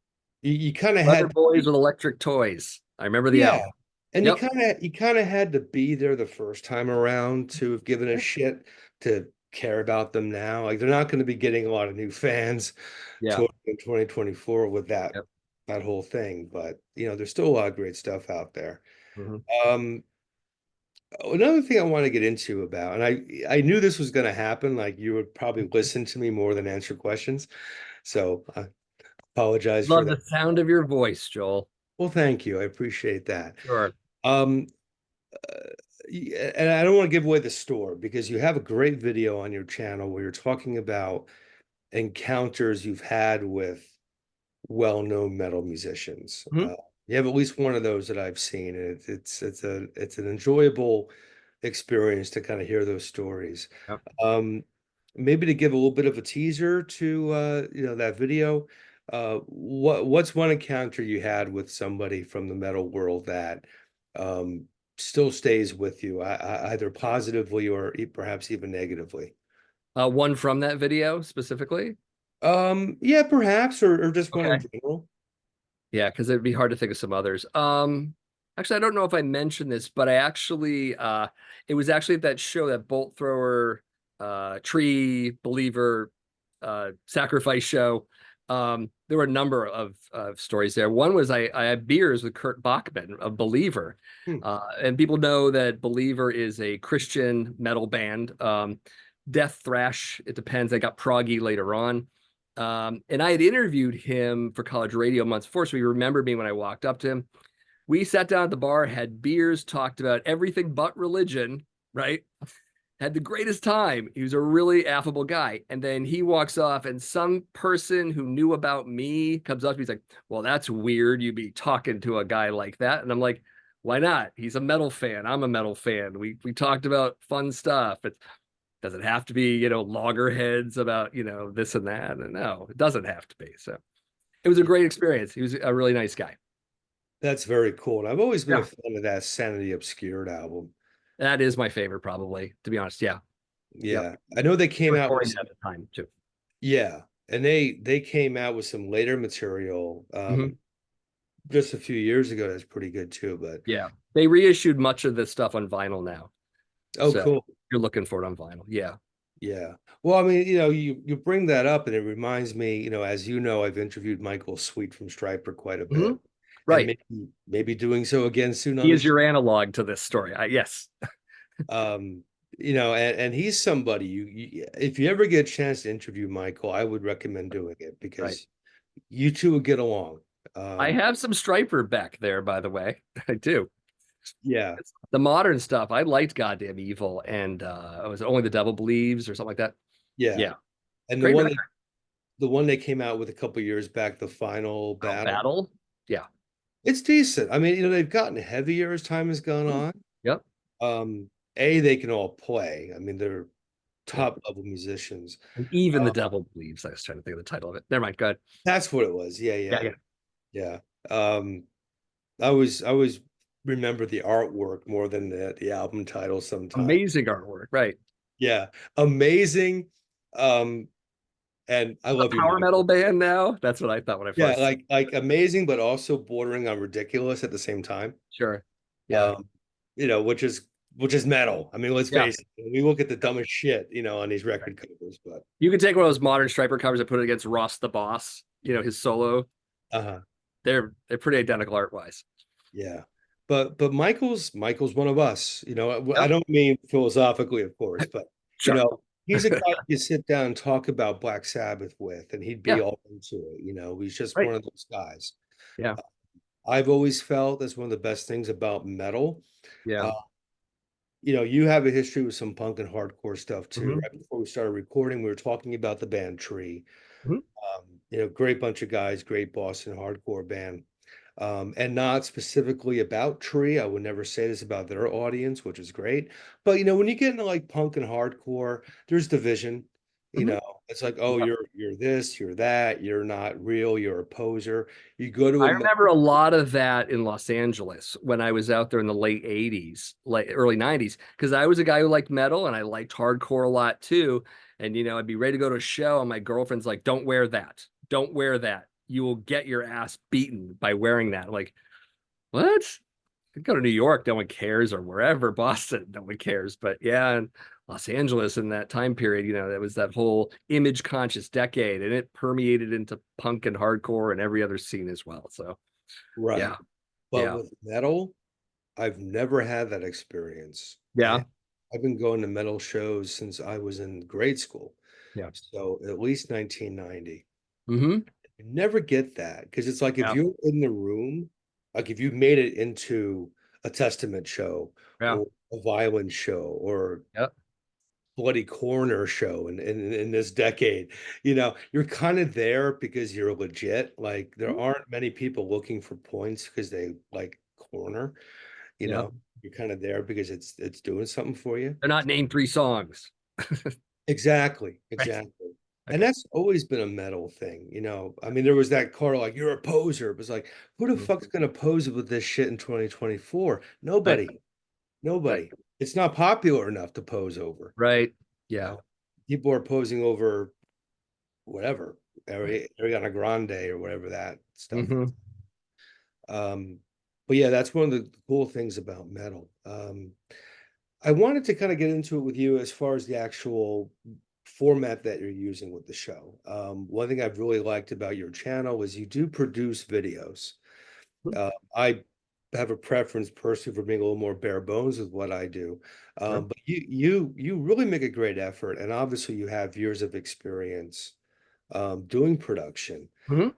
you kind of Leather had Boys with Electric Toys. I remember the Yeah. album. And you Yep. kind of you kind of had to be there the first time around to have given a shit to care about them now. Like they're not going to be getting a lot of new fans Yeah. to in 2024 with Yep. that whole thing. But there's still a lot of great stuff out there. Hmm. Um, Another thing I want to get into about, and I knew this was going to happen, like you would probably listen to me more than answer questions. So I apologize for Love that. the sound of your voice, Joel. Well, thank you. I appreciate that. Sure. Um, and I don't want to give away the store because you have a great video on your channel where you're talking about encounters you've had with well-known metal musicians. Hmm. You have at least one of those that I've seen, and it's an enjoyable experience to kind of hear those stories. Yep. Um, Maybe to give a little bit of a teaser to that video. What's one encounter you had with somebody from the metal world that um, still stays with you, either positively or perhaps even negatively? One from that video specifically. Yeah, perhaps, or just one in Okay. general. Yeah, because it'd be hard to think of some others. Actually, I don't know if I mentioned this, but it was actually at that show, that Bolt Thrower, Tree Believer, Sacrifice show. There were a number of stories there. One was I had beers with Kurt Bachman of Believer, Hmm. and people know that Believer is a Christian metal band. Death thrash. It depends. They got proggy later on. And I had interviewed him for college radio months before, so he remembered me when I walked up to him. We sat down at the bar, had beers, talked about everything but religion, right? Had the greatest time. He was a really affable guy. And then he walks off, and some person who knew about me comes up to me. He's like, "Well, that's weird. You'd be talking to a guy like that." And I'm like, "Why not? He's a metal fan. I'm a metal fan. We talked about fun stuff. It's does it have to be, loggerheads about, this and that? And no, it doesn't have to be. So it was a great experience. He was a really nice guy. That's very cool. And I've always been a Yeah. fan of that Sanity Obscured album. That is my favorite, probably, to be honest. Yeah. Yep. Yeah, I know they came We're out with touring some, at the time too. yeah, and they came out with some later material Hmm. just a few years ago that's pretty good too. But Yeah. They reissued much of this stuff on vinyl now. oh, So cool. you're looking for it on vinyl. Yeah. Yeah. Well, I mean, you bring that up and it reminds me, as you know, I've interviewed Michael Sweet from Stryper quite a Hmm. bit, and Right. maybe doing so again soon on He the is show. your analog to this story. Yes. And he's somebody if you ever get a chance to interview Michael, I would recommend doing it Right. because you two would get along. I Um, have some Striper back there, by the way. I do. yeah, The modern stuff. I liked Goddamn Evil, and it was Only the Devil Believes or something like that. yeah. Yeah, And great record. the one they came out with a couple years back, the final Final battle, Battle. Yeah. it's decent. I mean, they've gotten heavier as time has gone Mhm. on. Yep. They can all play. I mean, they're Yeah. top level musicians. And Even the Uh, Devil Believes. I was trying to think of the title of it. Never mind. Go ahead. that's what it was. Yeah, Yeah, yeah, yeah. yeah. Um, I was remember the artwork more than the album title sometimes. Amazing artwork. Right. Yeah, amazing. Um, and I A love you, power metal Michael. band now. That's what I thought when I Yeah, first. like amazing, but also bordering on ridiculous at the same time. Sure. Yeah. Um, which is metal. I mean, let's Yeah. face it. We look at the dumbest shit, on these Right. record covers, but You can take one of those modern Striper covers and put it against Ross the Boss. His solo. uh-huh. They're pretty identical art wise. Yeah. But Michael's one of us. I Yep. don't mean philosophically, of course, but Sure. he's a guy you sit down and talk about Black Sabbath with, and he'd be Yeah. all into it. He's just Right. one of those guys. Yeah. I've always felt that's one of the best things about metal. Yeah. Uh, you have a history with some punk and hardcore stuff too. Hmm. Right before we started recording, we were talking about the band Tree. Hmm. Great bunch of guys, great Boston hardcore band. And not specifically about Tree. I would never say this about their audience, which is great. But when you get into like punk and hardcore, there's division. You Hmm. know, it's like, oh, Yeah. you're this, you're that, you're not real, you're a poser. You go to I a remember a lot of that in Los Angeles when I was out there in the late 80s, like early 90s, because I was a guy who liked metal and I liked hardcore a lot too. And, I'd be ready to go to a show, and my girlfriend's like, don't wear that. Don't wear that. You will get your ass beaten by wearing that. I'm like, what? I go to New York, no one cares, or wherever, Boston, no one cares. But yeah, in Los Angeles in that time period, that was that whole image conscious decade, and it permeated into punk and hardcore and every other scene as well. So yeah, right. But yeah, with metal, I've never had that experience. And yeah, I've been going to metal shows since I was in grade school. yeah. So at least 1990. Hmm. You never get that because it's like if Yeah, you're in the room, like if you made it into a Testament show yeah, or a violin show or yeah. Bloody Corner show in this decade, you're kind of there because you're legit. Like there aren't many people looking for points because they like corner, you Yeah. know, you're kind of there because it's doing something for you. They're not named three songs. Exactly, Right. exactly. And Okay. that's always been a metal thing, I mean, there was that car like you're a poser. It was like, who the Mhm. fuck's gonna pose with this shit in 2024? Right. Nobody, Right. nobody. It's not popular enough to pose over. Right. You Yeah. know, people are posing over whatever, Right. Ariana Grande or whatever that stuff is. Hmm. But yeah, that's one of the cool things about metal. I wanted to kind of get into it with you as far as the actual format that you're using with the show. One thing I've really liked about your channel is you do produce videos. I have a preference personally for being a little more bare bones with what I do, Sure. but you really make a great effort, and obviously you have years of experience doing production. Hmm.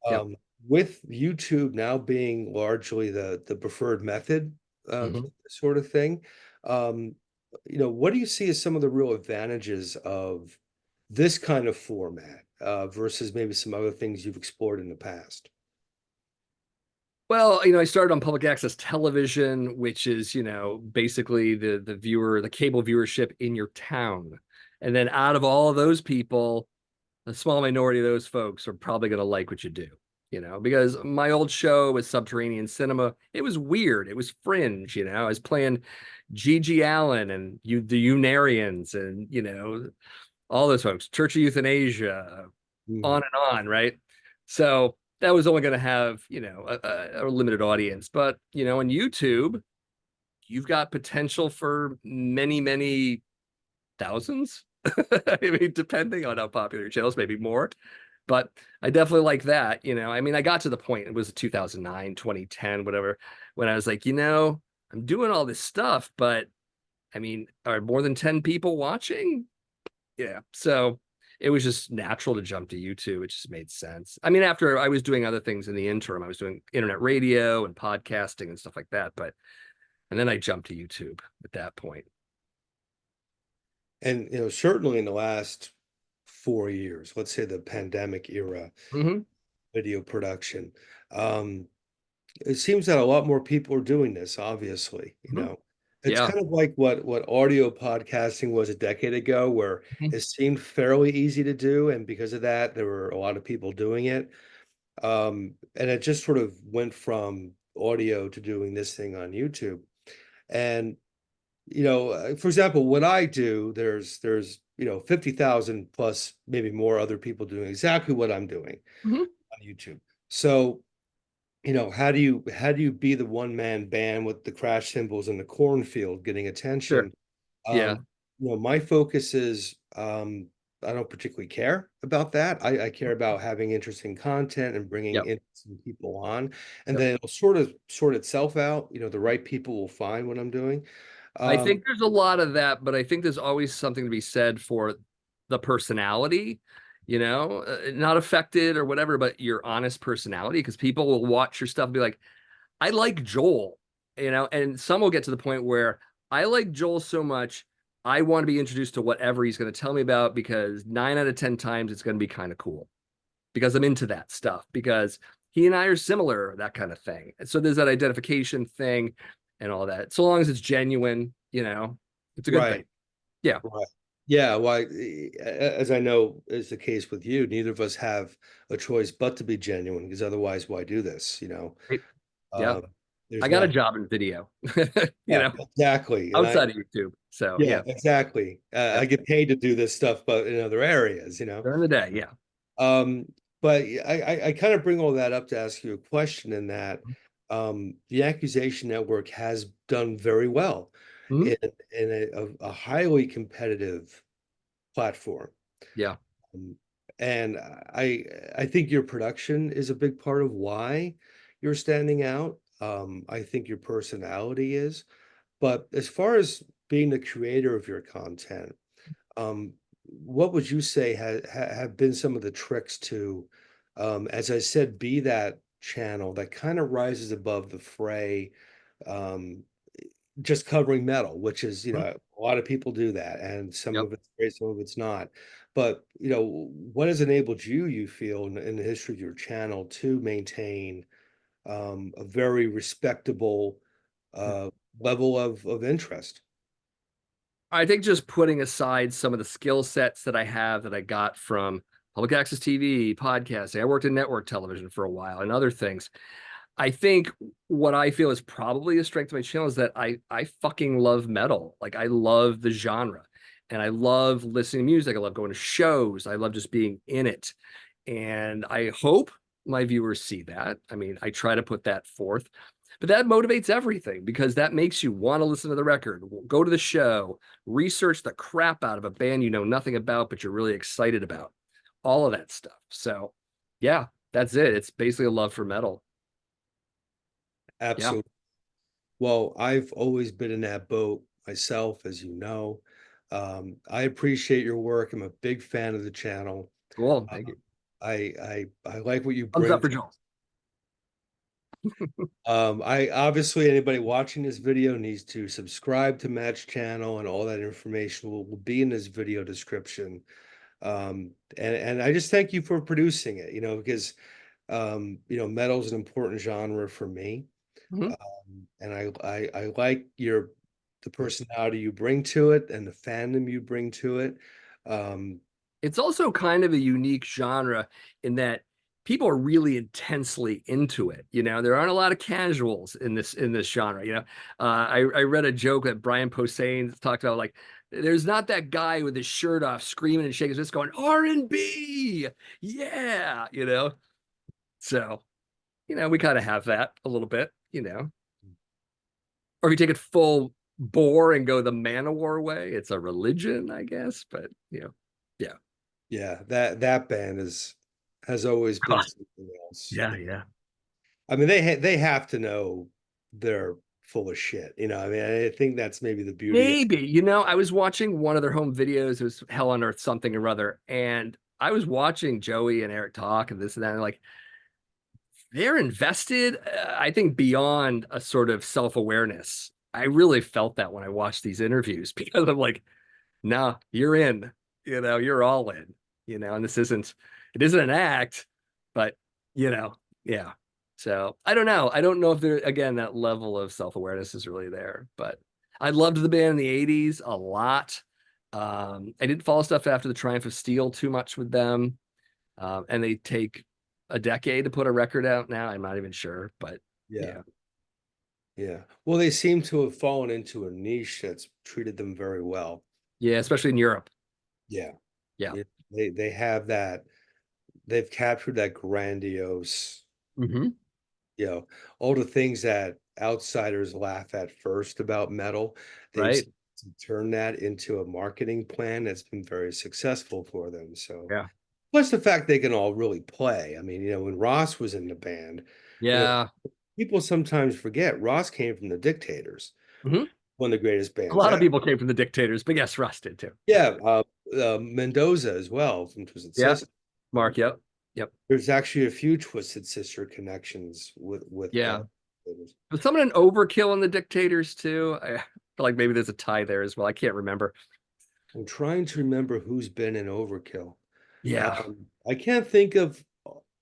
Yeah. Um, with YouTube now being largely the preferred method, Hmm. sort of thing, um, what do you see as some of the real advantages of this kind of format versus maybe some other things you've explored in the past? Well, I started on public access television, which is, basically the cable viewership in your town. And then out of all of those people, a small minority of those folks are probably going to like what you do, because my old show was Subterranean Cinema. It was weird. It was fringe, I was playing Gigi Allen and the Unarians and, all those folks, Church of Euthanasia, on Mhm. and on, right? So that was only going to have, a limited audience. But, on YouTube, you've got potential for many, many thousands. I mean, depending on how popular your channels, maybe more. But I definitely like that. I mean, I got to the point, it was 2009, 2010, whatever, when I was like, I'm doing all this stuff, but I mean, are more than 10 people watching? Yeah. So it was just natural to jump to YouTube. It just made sense. I mean, after I was doing other things in the interim, I was doing internet radio and podcasting and stuff like that. And then I jumped to YouTube at that point. And certainly in the last 4 years, let's say the pandemic era, Hmm. video production. Um, it seems that a lot more people are doing this, obviously, Hmm. It's Yeah. kind of like what audio podcasting was a decade ago, where Mhm. it seemed fairly easy to do, and because of that, there were a lot of people doing it. And it just sort of went from audio to doing this thing on YouTube. And for example, what I do, there's 50,000 plus maybe more other people doing exactly what I'm doing Hmm. on YouTube. So how do you be the one man band with the crash cymbals in the cornfield getting Sure. attention? Yeah. My focus is I don't particularly care about that. I care about having interesting content and bringing Yep. interesting people on, and Yep. then it'll sort of sort itself out. The right people will find what I'm doing. I Um, think there's a lot of that, but I think there's always something to be said for the personality, not affected or whatever, but your honest personality, because people will watch your stuff and be like, I like Joel, and some will get to the point where I like Joel so much, I want to be introduced to whatever he's going to tell me about because 9 out of 10 times it's going to be kind of cool because I'm into that stuff because he and I are similar, that kind of thing. And so there's that identification thing and all that. So long as it's genuine, it's a good thing. Right. Yeah. Right. Yeah, well, as I know is the case with you, neither of us have a choice but to be genuine, because otherwise, why do this? Right. Yeah. Um, I there's got a not. job in video, Yeah, exactly. And outside of YouTube. So yeah, yeah. exactly. Yeah. I get paid to do this stuff, but in other areas. During the day. Yeah. Um, but I kind of bring all that up to ask you a question in that the Accusation Network has done very well Mhm. in a highly competitive platform. Yeah. Um, and I think your production is a big part of why you're standing out. I think your personality is. But as far as being the creator of your content, what would you say have been some of the tricks to, as I said, be that channel that kind of rises above the fray, um, just covering metal, which is, Mhm. a lot of people do that, and some Yep. of it's great, some of it's not. But, what has enabled you, you feel, in the history of your channel to maintain a very respectable uh, level of interest? I think just putting aside some of the skill sets that I have that I got from public access TV, podcasting. I worked in network television for a while and other things. I think what I feel is probably a strength of my channel is that I fucking love metal. Like I love the genre and I love listening to music. I love going to shows. I love just being in it. And I hope my viewers see that. I mean, I try to put that forth, but that motivates everything because that makes you want to listen to the record, go to the show, research the crap out of a band you know nothing about, but you're really excited about, all of that stuff. So, yeah, that's it. It's basically a love for metal. Yeah, Absolutely. Well, I've always been in that boat myself, as you know. I appreciate your work. I'm a big fan of the channel. cool. Uh, Thank you. I like what you Thumbs up bring. for Joel. I obviously anybody watching this video needs to subscribe to Match Channel, and all that information will be in this video description. And I just thank you for producing it, because metal is an important genre for me. Mhm. And I like the personality you bring to it and the fandom you bring to it. Um, It's also kind of a unique genre in that people are really intensely into it. There aren't a lot of casuals in this genre. I read a joke that Brian Posehn talked about, like there's not that guy with his shirt off screaming and shaking his fist going R&B, yeah. So we kind of have that a little bit. Or if you take it full bore and go the Manowar way, it's a religion, I guess. But yeah. yeah, that band has always been something else. Yeah, yeah. I mean, they have to know they're full of shit. I mean, I think that's maybe the beauty of. Maybe, I was watching one of their home videos. It was Hell on Earth something or other. And I was watching Joey and Eric talk and this and that. And like, they're invested, I think, beyond a sort of self-awareness. I really felt that when I watched these interviews because I'm like, nah, you're in, you're all in, and it isn't an act, but, you know, yeah. So I don't know. I don't know if there, again, that level of self-awareness is really there, but I loved the band in the 80s a lot. I didn't follow stuff after the Triumph of Steel too much with them. And they take a decade to put a record out now. I'm not even sure, but Yeah, yeah. yeah. Well, they seem to have fallen into a niche that's treated them very well. Yeah, especially in Europe. Yeah, Yeah. yeah. They have that. They've captured that grandiose, Hmm. you know, all the things that outsiders laugh at first about metal. They've Right. turned that into a marketing plan that's been very successful for them. So, Yeah. plus the fact they can all really play. I mean, when Ross was in the band, you know, Yeah. people sometimes forget Ross came from the Dictators, Hmm. one of the greatest A bands lot of ever. people came from the Dictators, but yes, Russ did too. Yeah. Yeah, Mendoza as well from Twisted Yeah. Sister. Mark. Yep. Yep. There's actually a few Twisted Sister connections with Yeah. Was someone an overkill in the dictators too? I feel like maybe there's a tie there as well. I can't remember. I'm trying to remember who's been in Overkill. Yeah. I can't think of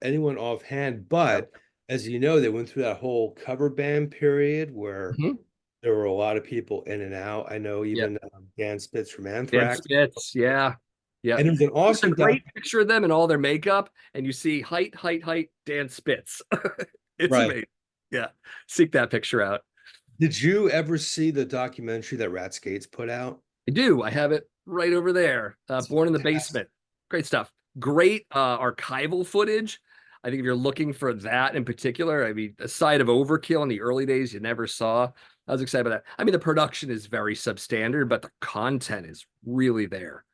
anyone offhand, but as you know, they went through that whole cover band period where Mhm. there were a lot of people in and out. I know Yeah. even Dan Spitz from Dan Anthrax. Spitz. Yeah. Yeah. And there's an There's a awesome doc. great picture of them in all their makeup, and you see height, Dan Spitz. It's Right. amazing. Yeah. Seek that picture out. Did you ever see the documentary that Rat Skates put out? I do. I have it right over there. It's Born in the fantastic. Basement. Great stuff. Great archival footage. I think if you're looking for that in particular, I mean, aside of Overkill in the early days, you never saw. I was excited about that. I mean, the production is very substandard, but the content is really there.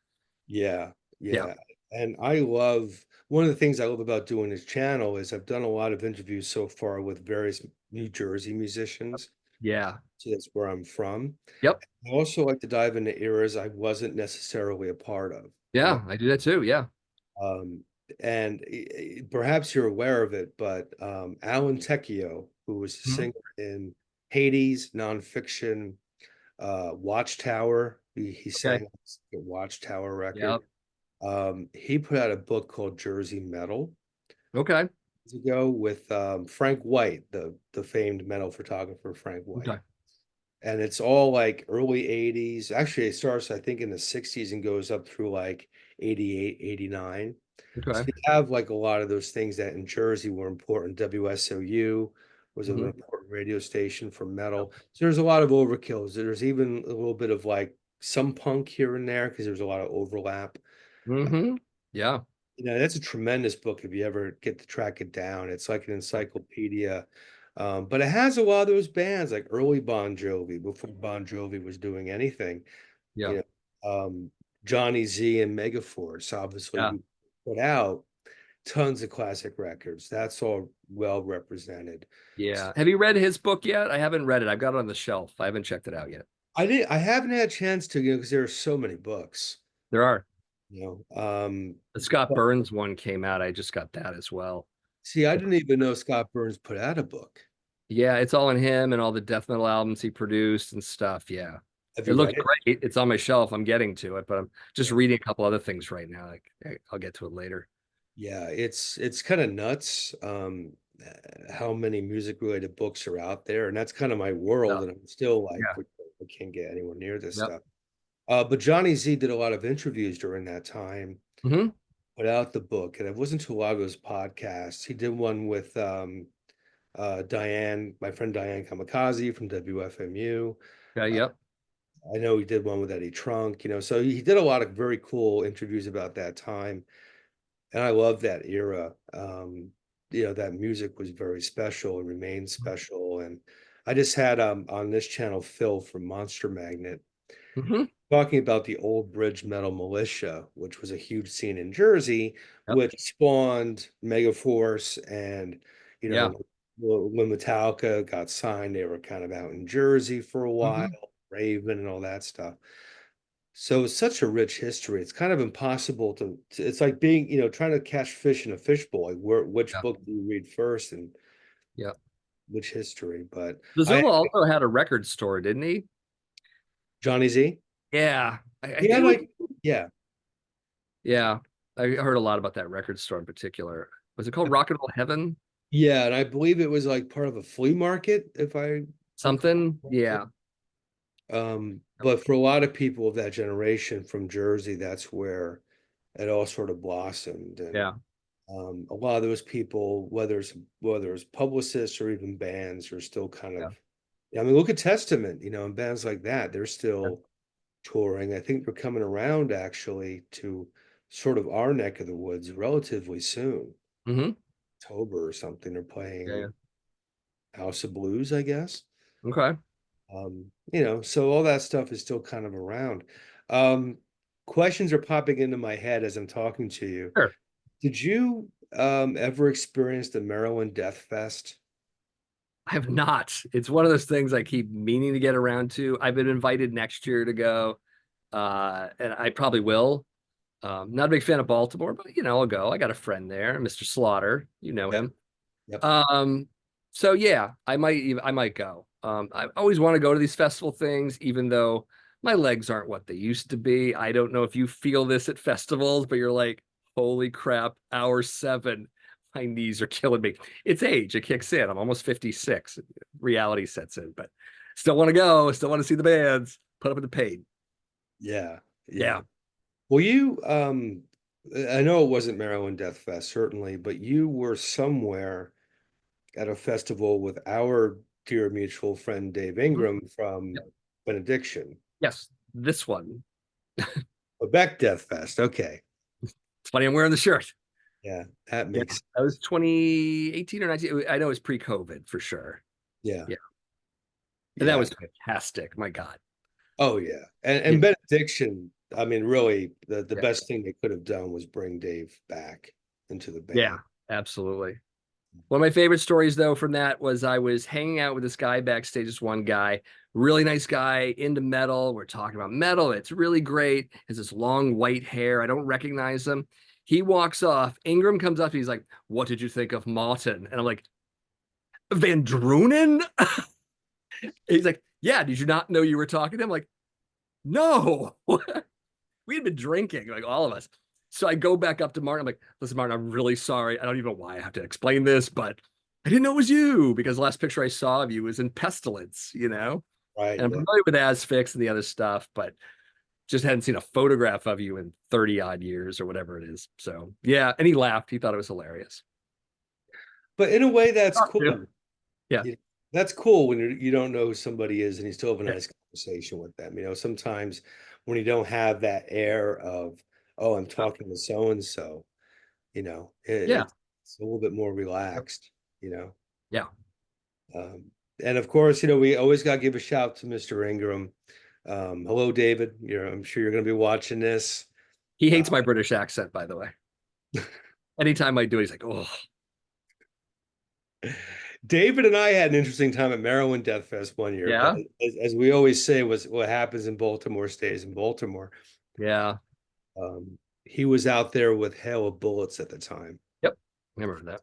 Yeah, Yeah. yeah. And I love one of the things I love about doing this channel is I've done a lot of interviews so far with various New Jersey musicians. Yeah. So that's where I'm from. Yep. I also like to dive into eras I wasn't necessarily a part of, you know. Yeah. I do that too. Yeah. Um, and perhaps you're aware of it, but Alan Tecchio, who was a Mhm. singer in Hades, nonfiction, Watchtower, he Okay. sang the Watchtower record. Yep. He put out a book called Jersey Metal Okay. years ago with Frank White, the famed metal photographer Frank Okay. White. And it's all like early 80s. Actually, it starts, I think, in the 60s and goes up through like 88, 89. So Okay. you have like a lot of those things that in Jersey were important. WSOU was an Hmm. important radio station for metal. So there's a lot of overkills. There's even a little bit of like some punk here and there because there's a lot of overlap. Hmm. Yeah. That's a tremendous book if you ever get to track it down. It's like an encyclopedia. But it has a lot of those bands like early Bon Jovi, before Bon Jovi was doing anything, Yeah. you Johnny Z and Megaforce, obviously, Yeah. who put out tons of classic records. That's all well represented. Yeah. Have you read his book yet? I haven't read it. I've got it on the shelf. I haven't checked it out yet. I haven't had a chance to, because there are so many books, There are. you know. The Scott But Burns one came out. I just got that as well. see, I didn't even know Scott Burns put out a book. Yeah, it's all in him and all the death metal albums he produced and stuff. Yeah. Have It you looks read it? great. It's on my shelf. I'm getting to it, but I'm just Yeah. reading a couple other things right now. Like I'll get to it later. Yeah, it's kind of nuts how many music related books are out there, and that's kind of my Yeah. world, and I'm still like Yeah. I can't get anywhere near this Yep. stuff. But Johnny Z did a lot of interviews during that time, Hmm. put out the book, and I've listened to a lot of his podcasts. He did one with Diane, my friend Diane Kamikaze from WFMU. Yeah. Uh, Yep. I know he did one with Eddie Trunk, so he did a lot of very cool interviews about that time. And I love that era. That music was very special and remains special. And I just had on this channel Phil from Monster Magnet Hmm. talking about the Old Bridge Metal Militia, which was a huge scene in Jersey, Yep. which spawned Megaforce. And you Yeah. know when Metallica got signed, they were kind of out in Jersey for a while, Hmm. Raven and all that stuff. So it's such a rich history. It's kind of impossible it's like being, trying to catch fish in a fishbowl. Like which Yeah. book do you read first and Yeah. which history? But I Zazula also had a record store, didn't he? Johnny Z. Yeah. I He think had it was, like, yeah. yeah. I heard a lot about that record store in particular. Was it called Rock and Roll Heaven? Yeah, and I believe it was like part of a flea market, if I recall Something? correctly. Yeah. But for a lot of people of that generation from Jersey, that's where it all sort of blossomed. And Yeah. a lot of those people, whether it's publicists or even bands, are still kind Yeah. of, I mean, look at Testament, and bands like that, they're Yeah. still touring. I think they're coming around actually to sort of our neck of the woods relatively soon, Hmm. October or something. They're Yeah. Yeah. playing House of Blues, I guess. Okay. So all that stuff is still kind of around. Um, Questions are popping into my head as I'm talking to you. Sure. Did you ever experience the Maryland Death Fest? I have not. It's one of those things I keep meaning to get around to. I've been invited next year to go, and I probably will. Not a big fan of Baltimore, but I'll go. I got a friend there, Mr. Slaughter. You know Yep. him. Yep. Um, So yeah, I might go. I always want to go to these festival things, even though my legs aren't what they used to be. I don't know if you feel this at festivals, but you're like, holy crap, hour seven, my knees are killing me. It's age, it kicks in. I'm almost 56. Reality sets in, but still want to go, still want to see the bands, put up with the pain. Yeah, Yeah. yeah. Well, I know it wasn't Maryland Death Fest, certainly, but you were somewhere at a festival with our dear mutual friend Dave Mhm. Ingram from Yep. Benediction. Yes, this one. Quebec Death Fest. Okay. It's funny I'm wearing the shirt. Yeah, that Yeah, makes that was sense. 2018 or 19. I know it was pre-COVID for sure. Yeah, Yeah. And that yeah. was fantastic. My God. Oh yeah. Yeah. And Benediction, I mean, really the Yeah. best thing they could have done was bring Dave back into the Yeah. band. Absolutely. One of my favorite stories, though, from that was I was hanging out with this guy backstage, this one guy, really nice guy into metal. We're talking about metal. It's really great. Has this long white hair. I don't recognize him. He walks off. Ingram comes up. He's like, "What did you think of Martin?" And I'm like, "Van Drunen?" He's like, "Yeah, did you not know you were talking to him?" I'm like, "No." We had been drinking, like all of us. So I go back up to Martin. I'm like, listen, Martin, I'm really sorry. I don't even know why I have to explain this, but I didn't know it was you because the last picture I saw of you was in Pestilence, you know? Right. And I'm Yeah. familiar with Asphyx and the other stuff, but just hadn't seen a photograph of you in 30 odd years or whatever it is. So yeah. And he laughed. He thought it was hilarious. But in a way, that's Oh, cool. yeah. Yeah. You That's cool when you don't know who somebody is and you still have a Yeah. nice conversation with them. Sometimes when you don't have that air of, oh, I'm talking to so and so, Yeah. it's a little bit more relaxed, you know. Yeah. Um, and of course, we always got to give a shout to Mr. Ingram. Hello, David. I'm sure you're going to be watching this. He Uh, hates my British accent, by the way. Anytime I do, he's like, oh, David and I had an interesting time at Maryland Death Fest one year, but yeah. as we always say, was what happens in Baltimore stays in Baltimore. Yeah. He was out there with hail of bullets at the time. Yep. I remember that.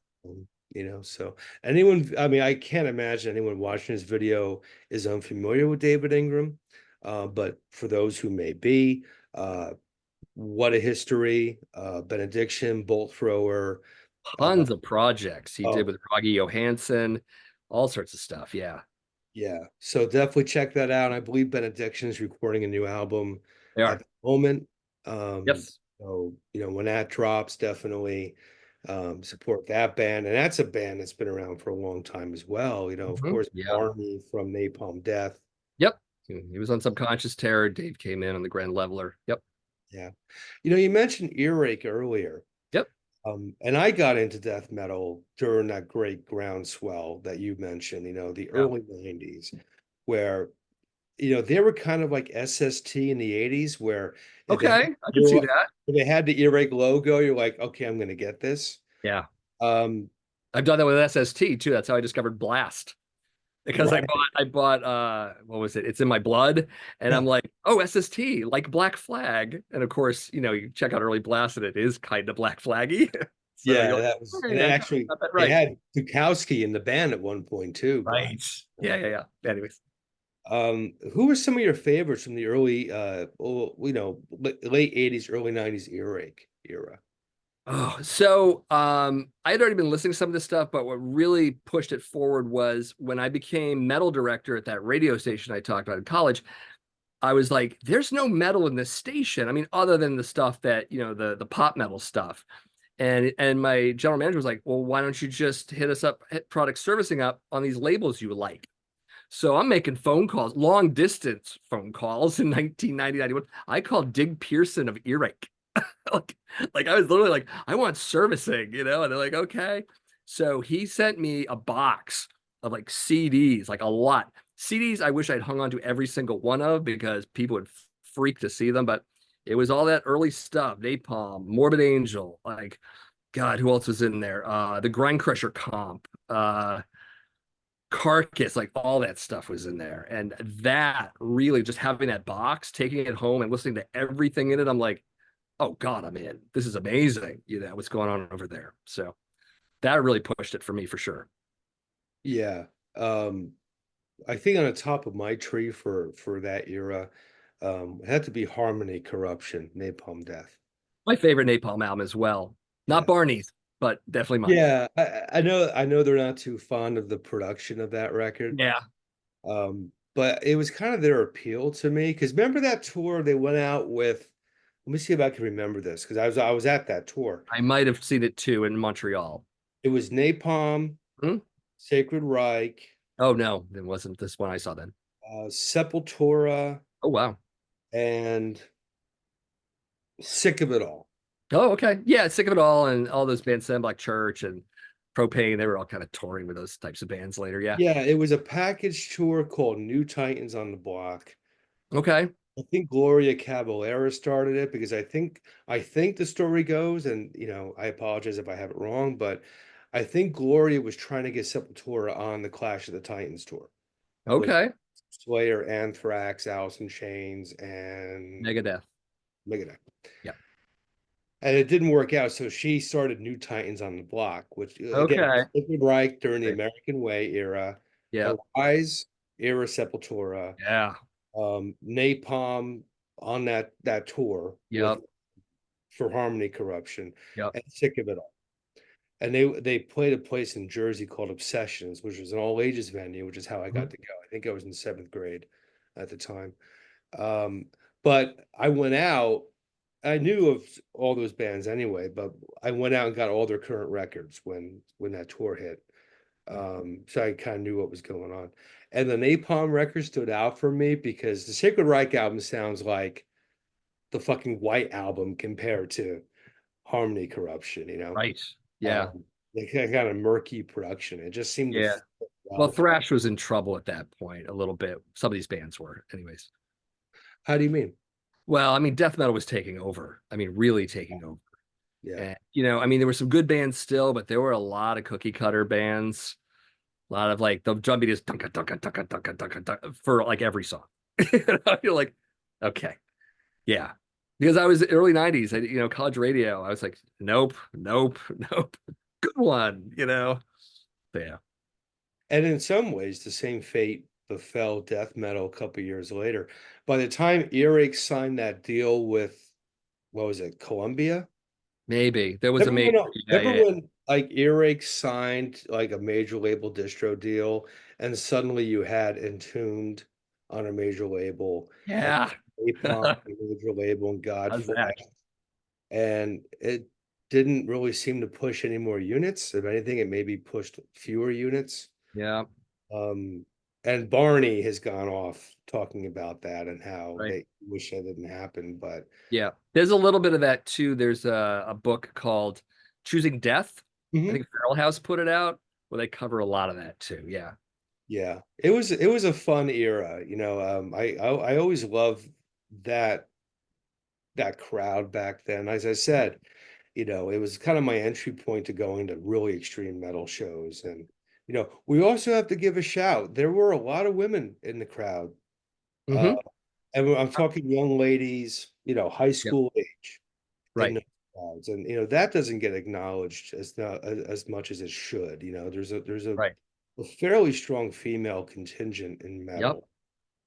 So I mean, I can't imagine anyone watching this video is unfamiliar with David Ingram. But for those who may be, uh, what a history, benediction, bolt thrower. Uh, Tons of projects he did oh, with Rogge Johansson, all sorts of stuff. Yeah, yeah. So definitely check that out. I believe Benediction is recording a new album they at are. the moment. Um, Yes. so, when that drops, definitely support that band. And that's a band that's been around for a long time as well. Of Mhm. course, Yeah. Army from Napalm Death. Yep. He was on Subconscious Terror. Dave came in on the Grand Leveler. Yep. Yeah. You mentioned Earache earlier. Yep. And I got into death metal during that great groundswell that you mentioned, the Yeah. early 90s, where they were kind of like SST in the 80s where if they had, Okay, I can see that. if they had the earache logo, you're like, okay, I'm going to get this. Yeah. Um, I've done that with SST too. That's how I discovered Blast. Because right. I bought what was it? It's in my blood. And Yeah. I'm like, oh, SST, like Black Flag. And of course, you check out early Blast and it is kind of Black Flaggy. So Yeah, you're like, that was, all and right, I actually got that they right. had Dukowski in the band at one point too, Black. Right. Yeah, yeah, yeah. Anyways. Who were some of your favorites from the early, late 80s, early 90s earache era? Oh, so I had already been listening to some of this stuff, but what really pushed it forward was when I became metal director at that radio station I talked about in college. I was like, there's no metal in this station. I mean, other than the stuff that, the pop metal stuff. And my general manager was like, well, why don't you just hit us up, hit product servicing up on these labels you like? So I'm making phone calls, long distance phone calls in 1990, 91. I called Dig Pearson of Earache. like, like I was literally like, I want servicing, and they're like, okay. So he sent me a box of like CDs, like a lot. CDs I wish I'd hung on to every single one of because people would freak to see them, but it was all that early stuff, Napalm, Morbid Angel, like God, who else was in there? The Grind Crusher comp, Carcass, like all that stuff was in there. And that really just having that box, taking it home and listening to everything in it, I'm like, oh God, I'm in. This is amazing. What's going on over there. So that really pushed it for me for sure. Yeah. Um, I think on the top of my tree for that era, it had to be Harmony Corruption, Napalm Death. My favorite Napalm album as well. Not Yeah. Barney's, but definitely mine. Yeah, I know they're not too fond of the production of that record. Yeah, But it was kind of their appeal to me because remember that tour they went out with. Let me see if I can remember this because I was at that tour. I might have seen it too in Montreal. It was Napalm, Hmm? Sacred Reich, Oh no, it wasn't this one I saw then. Sepultura, Oh wow. and Sick of It All. Oh, okay. Yeah, sick of it all, and all those bands, Sam Black Church and Propane, they were all kind of touring with those types of bands later. Yeah. Yeah, it was a package tour called New Titans on the Block. Okay. I think Gloria Caballera started it because I think the story goes, and I apologize if I have it wrong, but I think Gloria was trying to get Sepultura on the Clash of the Titans tour with Okay. Slayer, Anthrax, Alice in Chains, and Megadeth. Megadeth. Yeah. And it didn't work out, so she started New Titans on the Block, which again, Okay. David Reich during the Great. American Way era, Yeah. Arise era Sepultura, Yeah. Napalm on that tour with Yep. for Harmony Corruption, Yep. and Sick of It All. And they played a place in Jersey called Obsessions, which was an all ages venue, which is how I got Mhm. to go. I think I was in seventh grade at the time. Um, but I went out. I knew of all those bands anyway, but I went out and got all their current records when that tour hit. So I kind of knew what was going on. And the Napalm record stood out for me because the Sacred Reich album sounds like the fucking White Album compared to Harmony Corruption, Right. Yeah. Um, the kind of murky production. It just seemed to Yeah. fit Well, well. thrash was in trouble at that point a little bit. Some of these bands were, anyways. How do you mean? Well, I mean, death metal was taking over. I mean, really taking over. Yeah. And I mean, there were some good bands still, but there were a lot of cookie cutter bands. A lot of like the drum beat is dunka dunka dunka dunka dunka dunka for like every song. You're like, okay, yeah. Because I was early 90s, college radio. I was like, nope, nope, nope. Good one. So, yeah. And in some ways, the same fate befell death metal a couple years later. By the time Earache signed that deal with, what was it, Columbia? Maybe there was a Remember major. when, Yeah, remember yeah, when like Earache signed like a major label distro deal, and suddenly you had Entombed on a major label, and yeah. Napalm on a major label, and How's that? Godflesh, and it didn't really seem to push any more units. If anything, it maybe pushed fewer units. Yeah, Um, and Barney has gone off talking about that and how right. they wish that didn't happen. But Yeah. There's a little bit of that too. There's a book called Choosing Death. I Mhm. think Feral House put it out where they cover a lot of that too. Yeah. Yeah, it was a fun era. I always loved that that crowd back then. As I said, it was kind of my entry point to going to really extreme metal shows. And we also have to give a shout. There were a lot of women in the crowd. Uh, Hmm. and I'm talking young ladies, high Yep. school age in Right. the crowds, and that doesn't get acknowledged as much as it should. There's Right. a fairly strong female contingent in Yep. metal.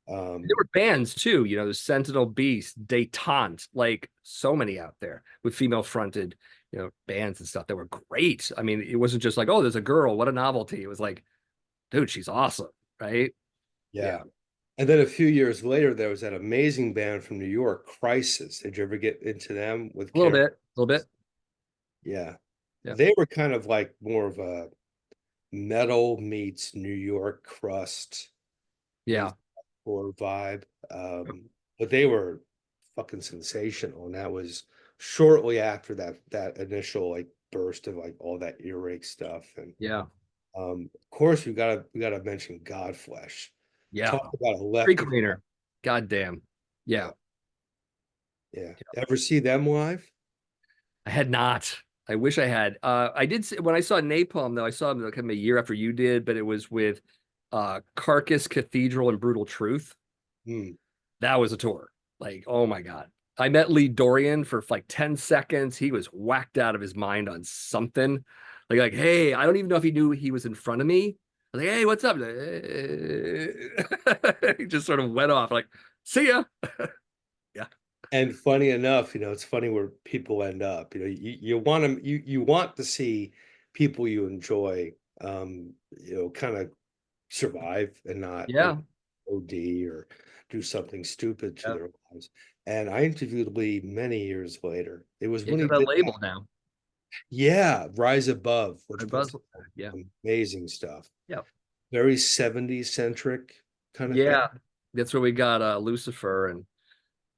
There Um, were bands too, the Sentinel Beast, Detente, like so many out there with female fronted, bands and stuff that were great. I mean, it wasn't just like, oh, there's a girl, what a novelty. It was like, dude, she's awesome, right? Yeah. yeah. And then a few years later, there was that amazing band from New York, Crisis. Did you ever get into them with A little Karen? bit, a little bit. Yeah. Yeah. They were kind of like more of a metal meets New York crust Yeah. meets horror vibe. But they were fucking sensational. And that was shortly after that initial like burst of like all that earache stuff. And Yeah. of course we gotta mention Godflesh. Yeah. Talk about a Street left. cleaner. God damn. Yeah. Yeah, yeah. Ever see them live? I had not. I wish I had. I did see, when I saw Napalm though, I saw them kind of a year after you did, but it was with Carcass Cathedral and Brutal Truth. Hmm. That was a tour. Like, oh my God. I met Lee Dorian for like 10 seconds. He was whacked out of his mind on something. Like, hey, I don't even know if he knew he was in front of me, I was like, hey, what's up? He just sort of went off like, see ya. Yeah. And funny enough, it's funny where people end up. You want them, you want to see people you enjoy, kind of survive and not Yeah. OD or do something stupid to Yeah. their lives. And I interviewed Lee many years later. It was You when he got that did that. label now. Yeah, Rise Above, which Red puts Buzz. Yeah. amazing stuff. Yeah. Very 70s centric kind of thing. Yeah. That's where we got Lucifer and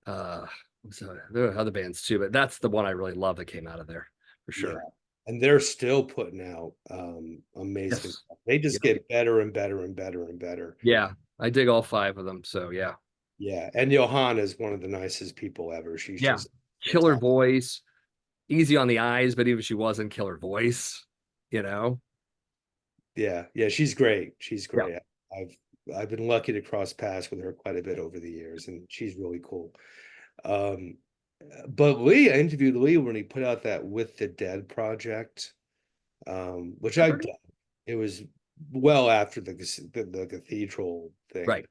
uh so there are other bands too, but that's the one I really love that came out of there for Yeah. sure. And they're still putting out amazing Yes. stuff. They just Yep. get better and better and better and better. Yeah. I dig all five of them. So yeah. Yeah. And Johanna is one of the nicest people ever. She's Yeah. just Killer fantastic. voice, easy on the eyes, but even if she wasn't, killer voice, you know? Yeah. Yeah. She's great. She's Yeah. great. I've I've been lucky to cross paths with her quite a bit over the years, and she's really cool. Um, but I interviewed Lee when he put out that With the Dead project, which I've I heard of done. it. It was well after the cathedral thing. Right.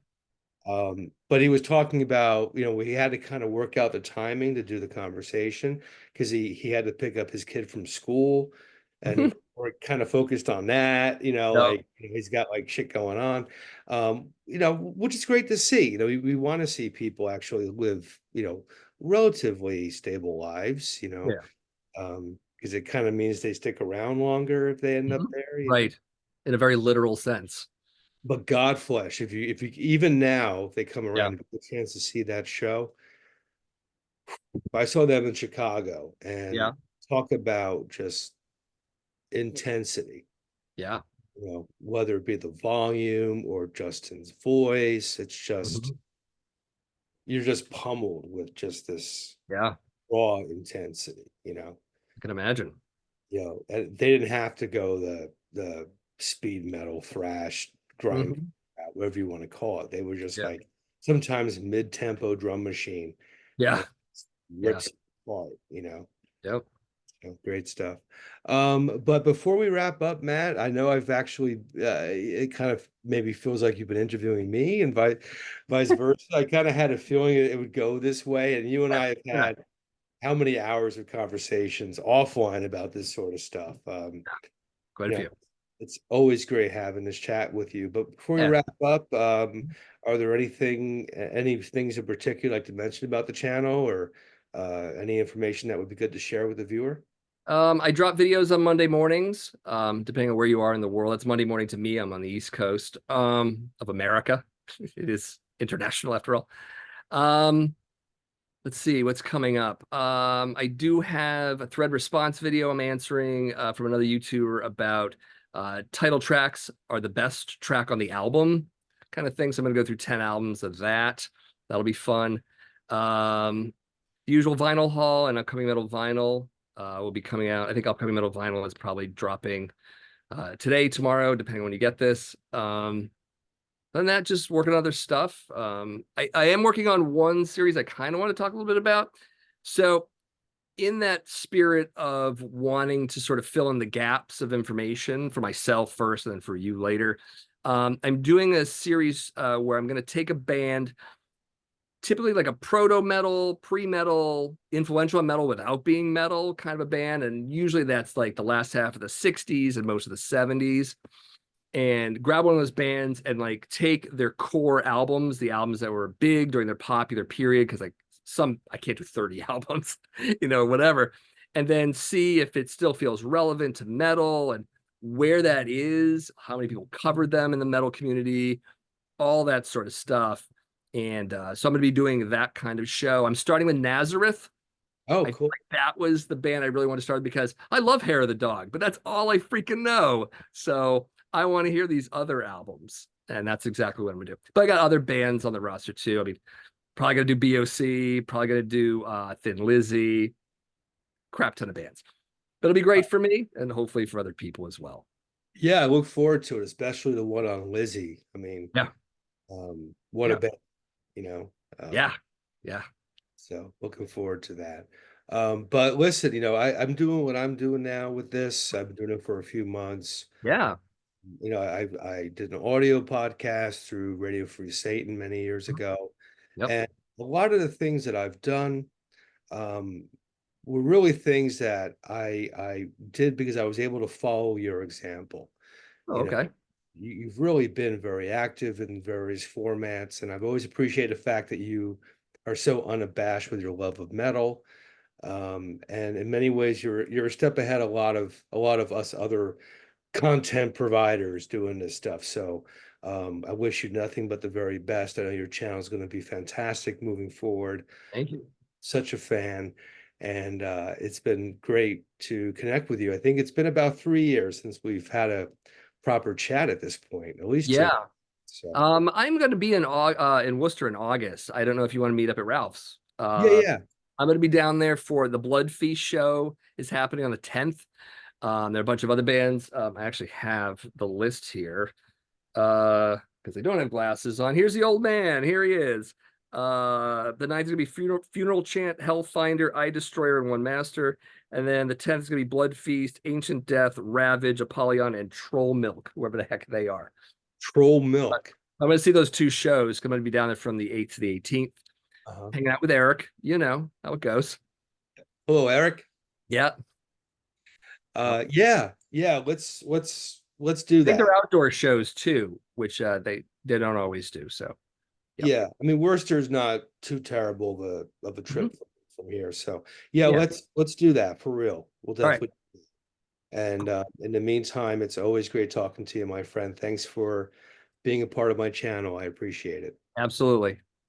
But he was talking about, we had to kind of work out the timing to do the conversation because he had to pick up his kid from school, and we're kind of focused on that, No. like he's got like shit going on, which is great to see. We want to see people actually live, relatively stable lives, Yeah. because it kind of means they stick around longer if they end up Mhm. there. Right. In a very literal sense. But Godflesh, if you even now if they come Yeah. around and get a chance to see that show, I saw them in Chicago and Yeah. talk about just intensity, Yeah. whether it be the volume or Justin's voice, it's just Mhm. you're just pummeled with just this Yeah. raw intensity. I can imagine. And they didn't have to go the speed metal thrash grind, Mhm. whatever you want to call it. They were just Yeah. like sometimes mid-tempo drum machine, and Yeah. it Yeah. rips it apart. Yep. Great stuff. But before we wrap up, Matt, I know I've actually it kind of maybe feels like you've been interviewing me and vice versa. I kind of had a feeling it would go this way, and you and I have Yeah. had how many hours of conversations offline about this sort of stuff. Quite a You know, few. it's always great having this chat with you. But before we Yeah. wrap up, are there any things in particular you'd like to mention about the channel or any information that would be good to share with the viewer? I drop videos on Monday mornings, depending on where you are in the world. It's Monday morning to me. I'm on the East Coast, of America. It is international after all. Um, let's see what's coming up. I do have a thread response video I'm answering from another YouTuber about title tracks are the best track on the album kind of thing. So I'm going to go through 10 albums of that. That'll be fun. Um, the usual vinyl haul and upcoming metal vinyl will be coming out. I think upcoming metal vinyl is probably dropping today, tomorrow, depending on when you get this. Other than that, just working on other stuff. I am working on one series I kind of want to talk a little bit about. So, in that spirit of wanting to sort of fill in the gaps of information for myself first and then for you later, I'm doing a series where I'm going to take a band, typically like a proto metal, pre metal, influential metal without being metal kind of a band. And usually that's like the last half of the 60s and most of the 70s, and grab one of those bands and like take their core albums, the albums that were big during their popular period, because like some I can't do 30 albums, whatever, and then see if it still feels relevant to metal and where that is, how many people covered them in the metal community, all that sort of stuff. And so I'm going to be doing that kind of show. I'm starting with Nazareth. Oh, I feel cool. like that was the band I really want to start because I love Hair of the Dog, but that's all I freaking know. So I want to hear these other albums, and that's exactly what I'm gonna do. But I got other bands on the roster too. I mean, probably gonna do BOC, probably gonna do Thin Lizzy, crap ton of bands. But it'll be great for me and hopefully for other people as well. Yeah, I look forward to it, especially the one on Lizzie. I mean, Yeah, what a yeah, band, you know. yeah, yeah, So looking forward to that. But listen, I'm doing what I'm doing now with this. I've been doing it for a few months. yeah. I did an audio podcast through Radio Free Satan many years Mhm. ago, Yep. and a lot of the things that I've done um, were really things that I did because I was able to follow your example. Oh, You know, okay. you've really been very active in various formats, and I've always appreciated the fact that you are so unabashed with your love of metal. And in many ways, you're a step ahead a lot of us other content providers doing this stuff. So I wish you nothing but the very best. I know your channel is going to be fantastic moving forward. Thank you. Such a fan. And it's been great to connect with you. I think it's been about 3 years since we've had a proper chat at this point, at least two. Yeah. So I'm going to be in Worcester in August. I don't know if you want to meet up at Ralph's. yeah, yeah. I'm going to be down there for the Blood Feast show is happening on the 10th. There are a bunch of other bands. I actually have the list here because I don't have glasses on. Here's the old man. Here he is. The ninth is gonna be Funeral Chant, Hellfinder, Eye Destroyer, and One Master. And then the 10th is gonna be Blood Feast, Ancient Death, Ravage, Apollyon, and Troll Milk, whoever the heck they are. Troll Milk. I'm gonna see those two shows. I'm gonna be down there from the 8th to the 18th, Uh-huh. hanging out with Eric. You know how it goes. Hello, Eric. Yeah. I Yeah, yeah. Let's do think they're that. outdoor shows too, which they don't always do. So yeah. Yeah, I mean Worcester's not too terrible of a Mhm. trip from here. So yeah, Yeah. let's do that for real. We'll All right. definitely. And in the meantime, it's always great talking to you, my friend. Thanks for being a part of my channel. I appreciate it. Absolutely.